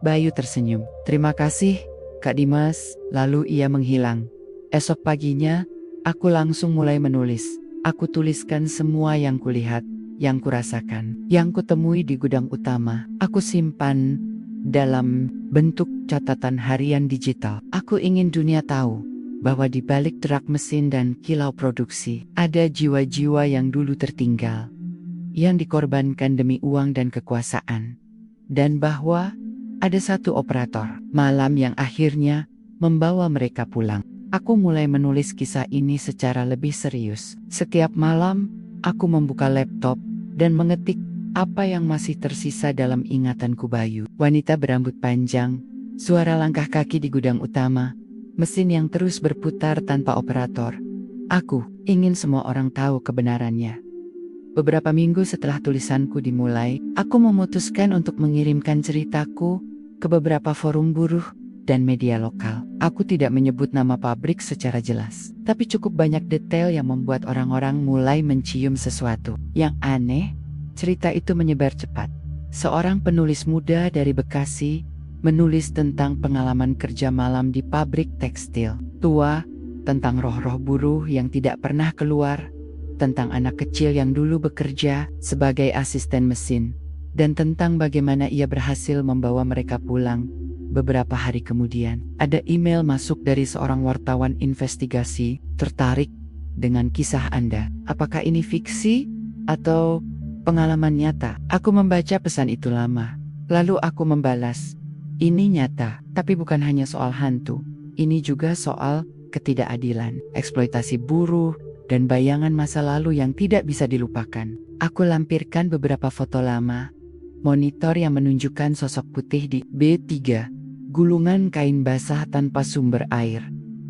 Bayu tersenyum. Terima kasih, Kak Dimas. Lalu ia menghilang. Esok paginya, aku langsung mulai menulis. Aku tuliskan semua yang kulihat, yang kurasakan, yang kutemui di gudang utama. Aku simpan dalam bentuk catatan harian digital. Aku ingin dunia tahu bahwa di balik derak mesin dan kilau produksi, ada jiwa-jiwa yang dulu tertinggal, yang dikorbankan demi uang dan kekuasaan. Dan bahwa ada satu operator malam yang akhirnya membawa mereka pulang. Aku mulai menulis kisah ini secara lebih serius. Setiap malam, aku membuka laptop dan mengetik apa yang masih tersisa dalam ingatanku. Bayu, wanita berambut panjang, suara langkah kaki di gudang utama, mesin yang terus berputar tanpa operator. Aku ingin semua orang tahu kebenarannya. Beberapa minggu setelah tulisanku dimulai, aku memutuskan untuk mengirimkan ceritaku ke beberapa forum buruh dan media lokal. Aku tidak menyebut nama pabrik secara jelas, tapi cukup banyak detail yang membuat orang-orang mulai mencium sesuatu. Yang aneh, cerita itu menyebar cepat. Seorang penulis muda dari Bekasi menulis tentang pengalaman kerja malam di pabrik tekstil. Tua, tentang roh-roh buruh yang tidak pernah keluar, tentang anak kecil yang dulu bekerja sebagai asisten mesin, dan tentang bagaimana ia berhasil membawa mereka pulang. Beberapa hari kemudian, ada email masuk dari seorang wartawan investigasi, tertarik dengan kisah Anda. Apakah ini fiksi atau pengalaman nyata? Aku membaca pesan itu lama. Lalu aku membalas, ini nyata, tapi bukan hanya soal hantu. Ini juga soal ketidakadilan, eksploitasi buruh, dan bayangan masa lalu yang tidak bisa dilupakan. Aku lampirkan beberapa foto lama, monitor yang menunjukkan sosok putih di B3, gulungan kain basah tanpa sumber air,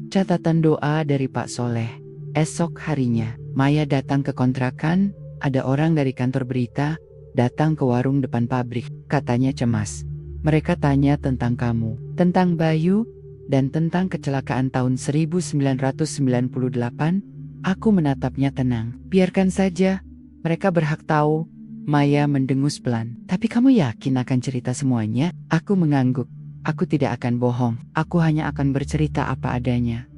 catatan doa dari Pak Soleh. Esok harinya, Maya datang ke kontrakan, ada orang dari kantor berita, datang ke warung depan pabrik, katanya cemas. Mereka tanya tentang kamu, tentang Bayu, dan tentang kecelakaan tahun 1998. Aku menatapnya tenang. Biarkan saja, mereka berhak tahu. Maya mendengus pelan. Tapi kamu yakin akan cerita semuanya? Aku mengangguk. Aku tidak akan bohong. Aku hanya akan bercerita apa adanya,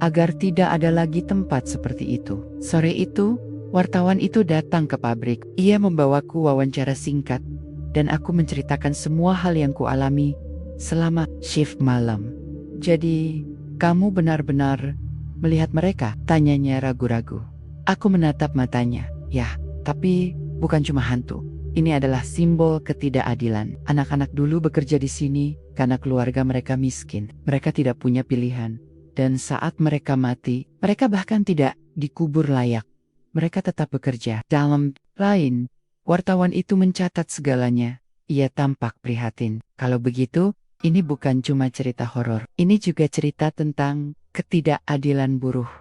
agar tidak ada lagi tempat seperti itu. Sore itu, wartawan itu datang ke pabrik. Ia membawaku wawancara singkat. dan aku menceritakan semua hal yang kualami selama shift malam. "Jadi, kamu benar-benar melihat mereka?" tanyanya ragu-ragu. Aku menatap matanya. "Ya, tapi bukan cuma hantu. Ini adalah simbol ketidakadilan. Anak-anak dulu bekerja di sini karena keluarga mereka miskin. Mereka tidak punya pilihan. Dan saat mereka mati, mereka bahkan tidak dikubur layak. Mereka tetap bekerja." Dalam lain, wartawan itu mencatat segalanya. Ia tampak prihatin. "Kalau begitu, ini bukan cuma cerita horor. Ini juga cerita tentang ketidakadilan buruh."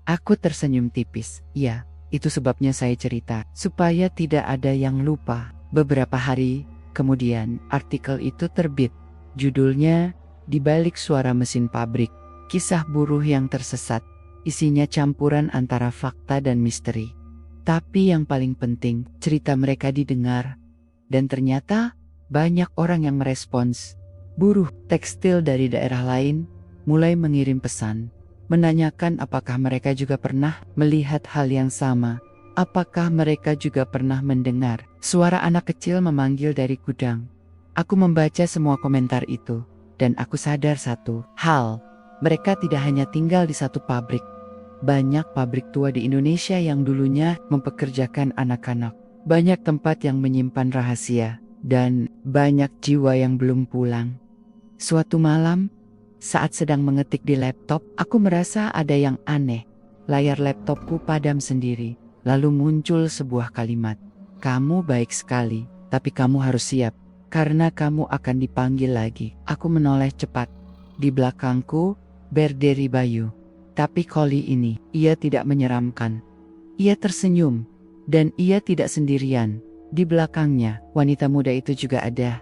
Aku tersenyum tipis. "Ya, itu sebabnya saya cerita, supaya tidak ada yang lupa." Beberapa hari kemudian, artikel itu terbit. Judulnya, "Di Balik Suara Mesin Pabrik, Kisah Buruh yang Tersesat." Isinya campuran antara fakta dan misteri. Tapi yang paling penting, cerita mereka didengar. Dan ternyata, banyak orang yang merespons. Buruh tekstil dari daerah lain mulai mengirim pesan, menanyakan apakah mereka juga pernah melihat hal yang sama. Apakah mereka juga pernah mendengar suara anak kecil memanggil dari gudang. Aku membaca semua komentar itu, dan aku sadar satu hal. Mereka tidak hanya tinggal di satu pabrik. Banyak pabrik tua di Indonesia yang dulunya mempekerjakan anak-anak. Banyak tempat yang menyimpan rahasia, dan banyak jiwa yang belum pulang. Suatu malam, saat sedang mengetik di laptop, aku merasa ada yang aneh. Layar laptopku padam sendiri, lalu muncul sebuah kalimat. "Kamu baik sekali, tapi kamu harus siap, karena kamu akan dipanggil lagi." Aku menoleh cepat. Di belakangku, berdiri Bayu. Tapi kali ini, ia tidak menyeramkan. Ia tersenyum, dan ia tidak sendirian. Di belakangnya, wanita muda itu juga ada.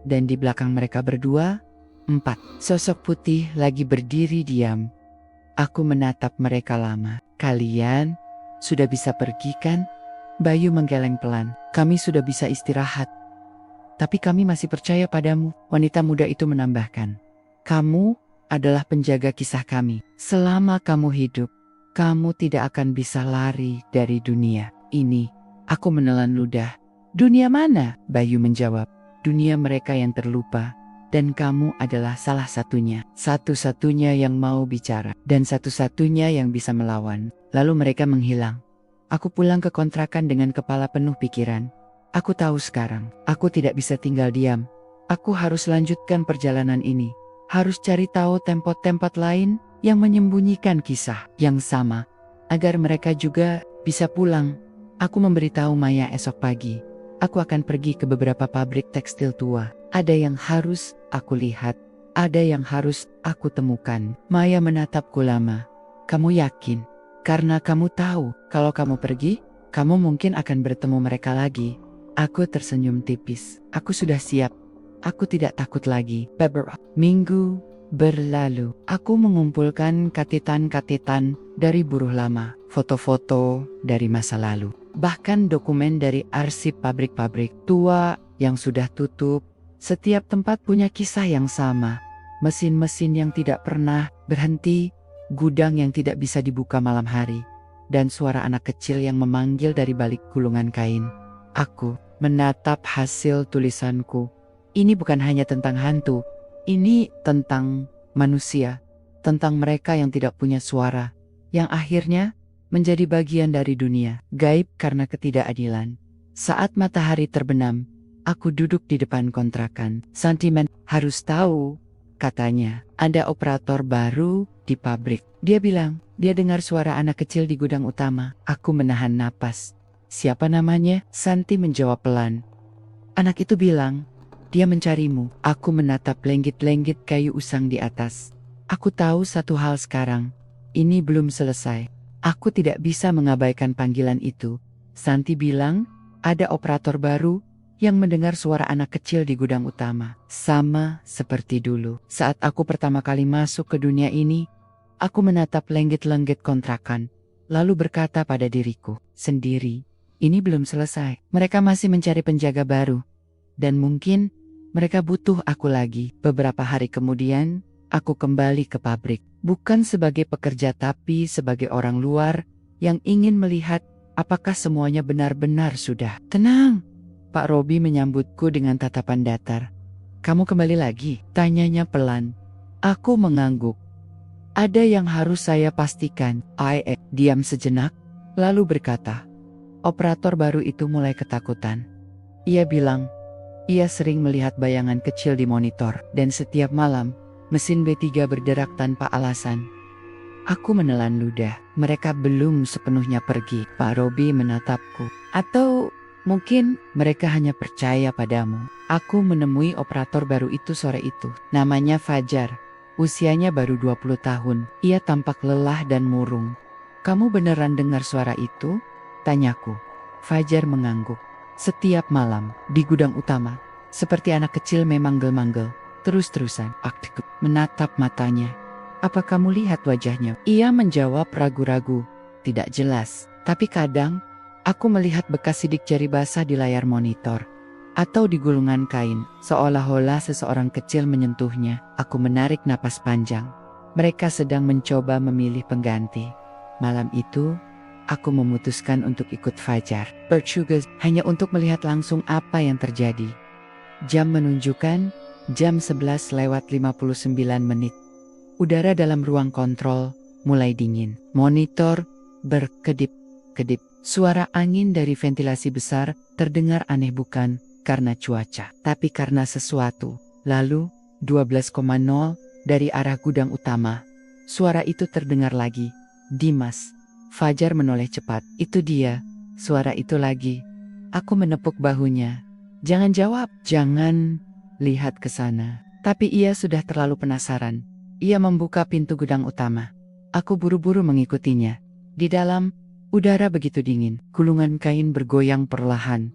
Dan di belakang mereka berdua, 4 sosok putih lagi berdiri diam. Aku menatap mereka lama. "Kalian sudah bisa pergi kan?" Bayu menggeleng pelan. "Kami sudah bisa istirahat. Tapi kami masih percaya padamu," wanita muda itu menambahkan. "Kamu adalah penjaga kisah kami. Selama kamu hidup, kamu tidak akan bisa lari dari dunia ini." Aku menelan ludah. "Dunia mana?" Bayu menjawab. "Dunia mereka yang terlupa. Dan kamu adalah salah satunya. Satu-satunya yang mau bicara. Dan satu-satunya yang bisa melawan." Lalu mereka menghilang. Aku pulang ke kontrakan dengan kepala penuh pikiran. Aku tahu sekarang, aku tidak bisa tinggal diam. Aku harus lanjutkan perjalanan ini. Harus cari tahu tempat-tempat lain yang menyembunyikan kisah yang sama, agar mereka juga bisa pulang. Aku memberitahu Maya esok pagi. Aku akan pergi ke beberapa pabrik tekstil tua. Ada yang harus aku lihat, ada yang harus aku temukan. Maya menatapku lama. "Kamu yakin? Karena kamu tahu, kalau kamu pergi, kamu mungkin akan bertemu mereka lagi." Aku tersenyum tipis. Aku sudah siap. Aku tidak takut lagi. Beberapa minggu berlalu. Aku mengumpulkan katitan-katitan dari buruh lama, foto-foto dari masa lalu, bahkan dokumen dari arsip pabrik-pabrik tua yang sudah tutup. Setiap tempat punya kisah yang sama. Mesin-mesin yang tidak pernah berhenti, gudang yang tidak bisa dibuka malam hari, dan suara anak kecil yang memanggil dari balik gulungan kain. Aku menatap hasil tulisanku. Ini bukan hanya tentang hantu, ini tentang manusia, tentang mereka yang tidak punya suara, yang akhirnya menjadi bagian dari dunia gaib karena ketidakadilan. Saat matahari terbenam, aku duduk di depan kontrakan. "Santimen harus tahu," katanya, "ada operator baru di pabrik." Dia bilang, dia dengar suara anak kecil di gudang utama. Aku menahan napas. "Siapa namanya?" Santi menjawab pelan. "Anak itu bilang, dia mencarimu." Aku menatap lenggit-lenggit kayu usang di atas. Aku tahu satu hal sekarang. Ini belum selesai. Aku tidak bisa mengabaikan panggilan itu. Santi bilang, ada operator baru yang mendengar suara anak kecil di gudang utama. Sama seperti dulu. Saat aku pertama kali masuk ke dunia ini, aku menatap lenggit-lenggit kontrakan, lalu berkata pada diriku sendiri, ini belum selesai. Mereka masih mencari penjaga baru. Dan mungkin mereka butuh aku lagi. Beberapa hari kemudian, aku kembali ke pabrik. Bukan sebagai pekerja tapi sebagai orang luar yang ingin melihat apakah semuanya benar-benar sudah tenang. Pak Robi menyambutku dengan tatapan datar. Kamu kembali lagi? Tanyanya pelan. Aku mengangguk. Ada yang harus saya pastikan. Diam sejenak, lalu berkata. Operator baru itu mulai ketakutan. Ia bilang, ia sering melihat bayangan kecil di monitor, dan setiap malam, mesin B3 berderak tanpa alasan. Aku menelan ludah. Mereka belum sepenuhnya pergi. Pak Robi menatapku. Atau mungkin mereka hanya percaya padamu. Aku menemui operator baru itu sore itu. Namanya Fajar. Usianya baru 20 tahun. Ia tampak lelah dan murung. Kamu beneran dengar suara itu? Tanyaku. Fajar mengangguk. Setiap malam, di gudang utama. Seperti anak kecil memanggel-manggel. Terus-terusan. Aku menatap matanya. Apa kamu lihat wajahnya? Ia menjawab ragu-ragu. Tidak jelas. Tapi kadang, aku melihat bekas sidik jari basah di layar monitor. Atau di gulungan kain. Seolah-olah seseorang kecil menyentuhnya. Aku menarik napas panjang. Mereka sedang mencoba memilih pengganti. Malam itu, aku memutuskan untuk ikut Fajar. Berjuga hanya untuk melihat langsung apa yang terjadi. Jam menunjukkan jam 11:59. Udara dalam ruang kontrol mulai dingin. Monitor berkedip-kedip. Suara angin dari ventilasi besar terdengar aneh bukan karena cuaca, tapi karena sesuatu. Lalu, 12,0 dari arah gudang utama. Suara itu terdengar lagi. Dimas. Fajar menoleh cepat. Itu dia. Suara itu lagi. Aku menepuk bahunya. Jangan jawab. Jangan lihat ke sana. Tapi ia sudah terlalu penasaran. Ia membuka pintu gudang utama. Aku buru-buru mengikutinya. Di dalam, udara begitu dingin. Gulungan kain bergoyang perlahan.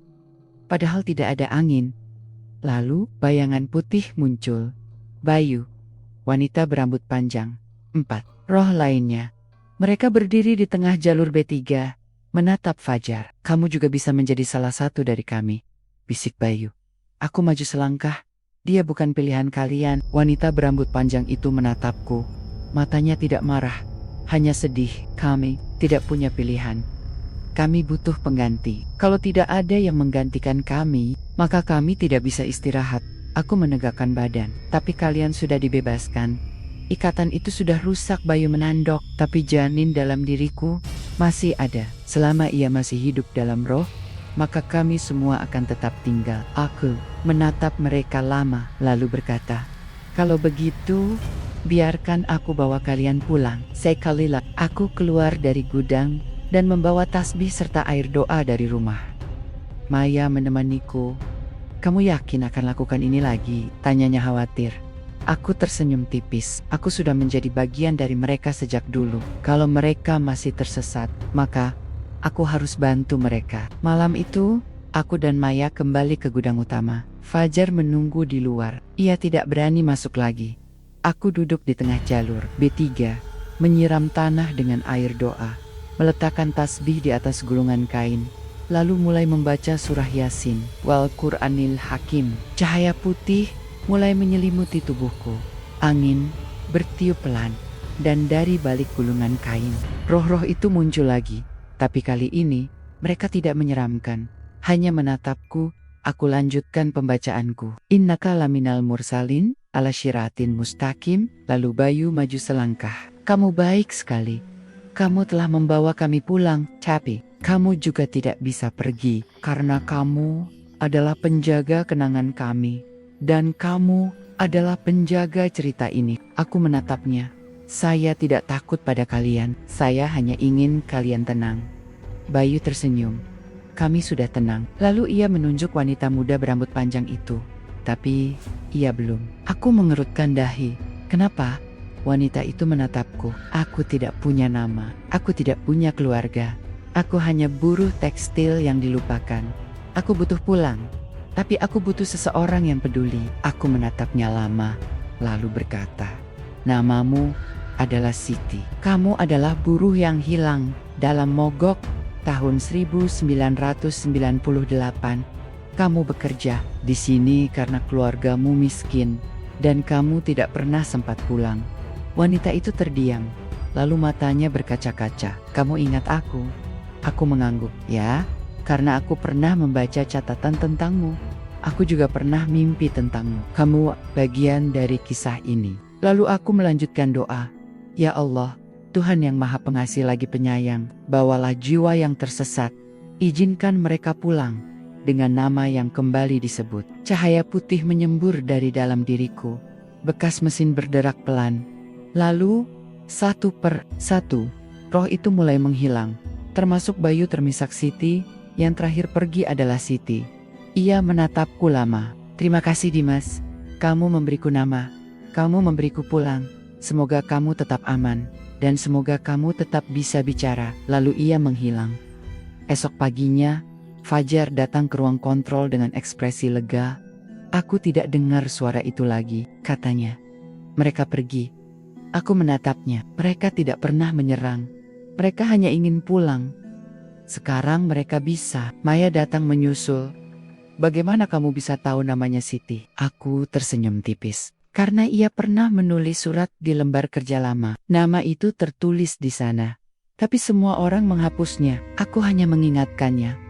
Padahal tidak ada angin. Lalu, bayangan putih muncul. Bayu. Wanita berambut panjang. 4. Roh lainnya. Mereka berdiri di tengah jalur B3. Menatap Fajar. Kamu juga bisa menjadi salah satu dari kami. Bisik Bayu. Aku maju selangkah. Dia bukan pilihan kalian. Wanita berambut panjang itu menatapku. Matanya tidak marah, hanya sedih. Kami tidak punya pilihan. Kami butuh pengganti. Kalau tidak ada yang menggantikan kami, maka kami tidak bisa istirahat. Aku menegakkan badan. Tapi kalian sudah dibebaskan. Ikatan itu sudah rusak. Bayu menandok. Tapi janin dalam diriku masih ada. Selama ia masih hidup dalam roh, maka kami semua akan tetap tinggal. Aku menatap mereka lama, lalu berkata, kalau begitu, biarkan aku bawa kalian pulang. Sekalilah aku keluar dari gudang dan membawa tasbih serta air doa dari rumah. Maya menemaniku. Kamu yakin akan lakukan ini lagi? Tanyanya khawatir. Aku tersenyum tipis. Aku sudah menjadi bagian dari mereka sejak dulu. Kalau mereka masih tersesat, maka aku harus bantu mereka. Malam itu, aku dan Maya kembali ke gudang utama. Fajar menunggu di luar. Ia tidak berani masuk lagi. Aku duduk di tengah jalur B3, menyiram tanah dengan air doa, meletakkan tasbih di atas gulungan kain, lalu mulai membaca surah Yasin, wal Qur'anil Hakim. Cahaya putih mulai menyelimuti tubuhku. Angin bertiup pelan, dan dari balik gulungan kain, roh-roh itu muncul lagi. Tapi kali ini, mereka tidak menyeramkan. Hanya menatapku. Aku lanjutkan pembacaanku. Innaka laminal mursalin, ala syiratin mustaqim. Lalu Bayu maju selangkah. Kamu baik sekali. Kamu telah membawa kami pulang. Tapi, kamu juga tidak bisa pergi. Karena kamu adalah penjaga kenangan kami. Dan kamu adalah penjaga cerita ini. Aku menatapnya. Saya tidak takut pada kalian. Saya hanya ingin kalian tenang. Bayu tersenyum. Kami sudah tenang. Lalu ia menunjuk wanita muda berambut panjang itu. Tapi ia belum. Aku mengerutkan dahi. Kenapa? Wanita itu menatapku. Aku tidak punya nama. Aku tidak punya keluarga. Aku hanya buruh tekstil yang dilupakan. Aku butuh pulang. Tapi aku butuh seseorang yang peduli. Aku menatapnya lama, lalu berkata, namamu adalah Siti. Kamu adalah buruh yang hilang dalam mogok tahun 1998. Kamu bekerja di sini karena keluargamu miskin dan kamu tidak pernah sempat pulang. Wanita itu terdiam, lalu matanya berkaca-kaca. Kamu ingat aku? Aku mengangguk. Ya, karena aku pernah membaca catatan tentangmu. Aku juga pernah mimpi tentangmu. Kamu bagian dari kisah ini. Lalu aku melanjutkan doa. Ya Allah, Tuhan yang Maha Pengasih lagi penyayang, bawalah jiwa yang tersesat. Izinkan mereka pulang dengan nama yang kembali disebut. Cahaya putih menyembur dari dalam diriku. Bekas mesin berderak pelan. Lalu, satu per satu, roh itu mulai menghilang. Termasuk Bayu termisak Siti, yang terakhir pergi adalah Siti. Ia menatapku lama. Terima kasih Dimas, kamu memberiku nama. Kamu memberiku pulang. Semoga kamu tetap aman. Dan semoga kamu tetap bisa bicara. Lalu ia menghilang. Esok paginya, Fajar datang ke ruang kontrol dengan ekspresi lega. Aku tidak dengar suara itu lagi, katanya. Mereka pergi. Aku menatapnya. Mereka tidak pernah menyerang. Mereka hanya ingin pulang. Sekarang mereka bisa. Maya datang menyusul. Bagaimana kamu bisa tahu namanya Siti? Aku tersenyum tipis. Karena ia pernah menulis surat di lembar kerja lama. Nama itu tertulis di sana. Tapi semua orang menghapusnya. Aku hanya mengingatkannya.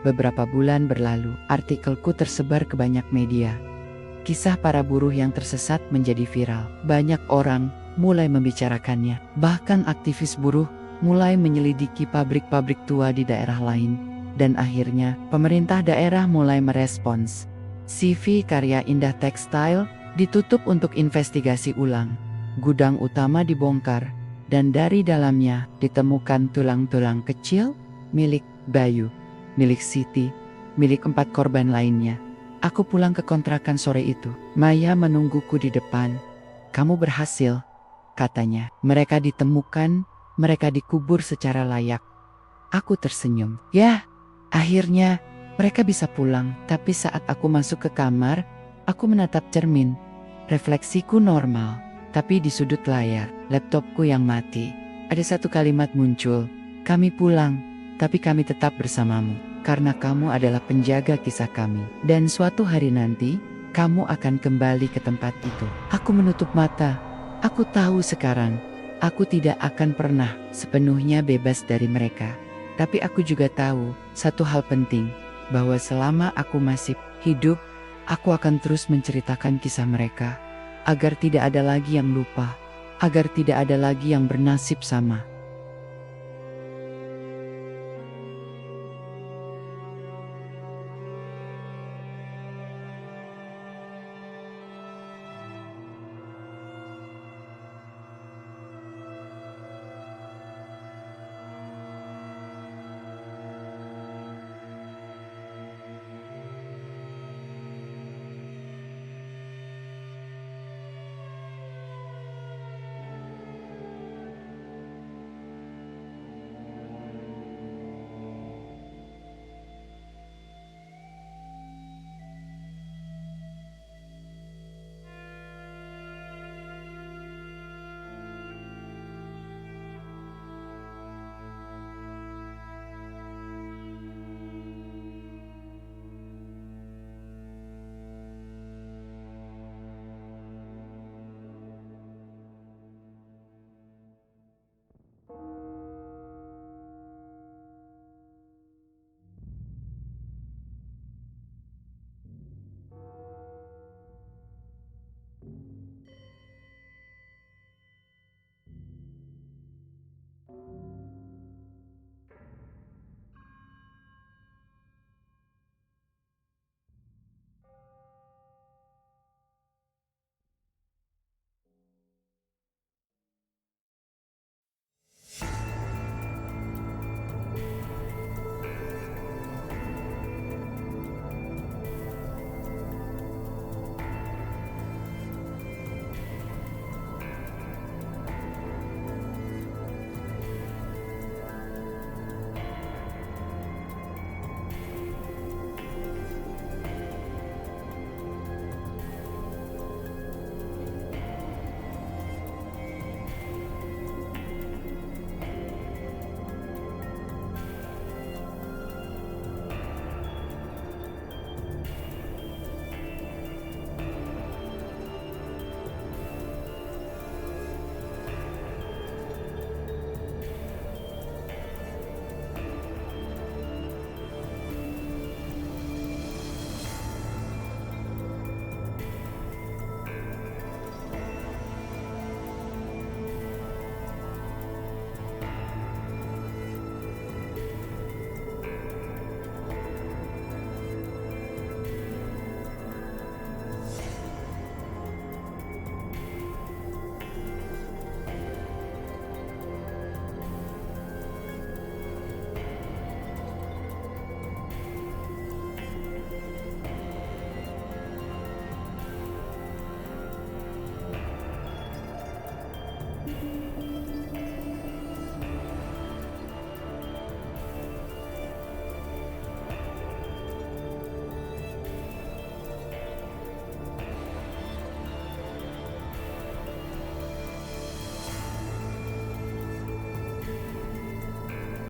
Beberapa bulan berlalu, artikelku tersebar ke banyak media. Kisah para buruh yang tersesat menjadi viral. Banyak orang mulai membicarakannya. Bahkan aktivis buruh mulai menyelidiki pabrik-pabrik tua di daerah lain. Dan akhirnya, pemerintah daerah mulai merespons. CV Karya Indah Tekstil ditutup untuk investigasi ulang. Gudang utama dibongkar, dan dari dalamnya ditemukan tulang-tulang kecil milik Bayu, milik Siti, milik 4 korban lainnya. Aku pulang ke kontrakan sore itu. Maya menungguku di depan. Kamu berhasil, katanya. Mereka ditemukan, mereka dikubur secara layak. Aku tersenyum. Ya, akhirnya mereka bisa pulang. Tapi saat aku masuk ke kamar, aku menatap cermin. Refleksiku normal, tapi di sudut layar, laptopku yang mati. Ada satu kalimat muncul. Kami pulang, tapi kami tetap bersamamu. Karena kamu adalah penjaga kisah kami. Dan suatu hari nanti, kamu akan kembali ke tempat itu. Aku menutup mata. Aku tahu sekarang, aku tidak akan pernah sepenuhnya bebas dari mereka. Tapi aku juga tahu satu hal penting, bahwa selama aku masih hidup, aku akan terus menceritakan kisah mereka, agar tidak ada lagi yang lupa, agar tidak ada lagi yang bernasib sama.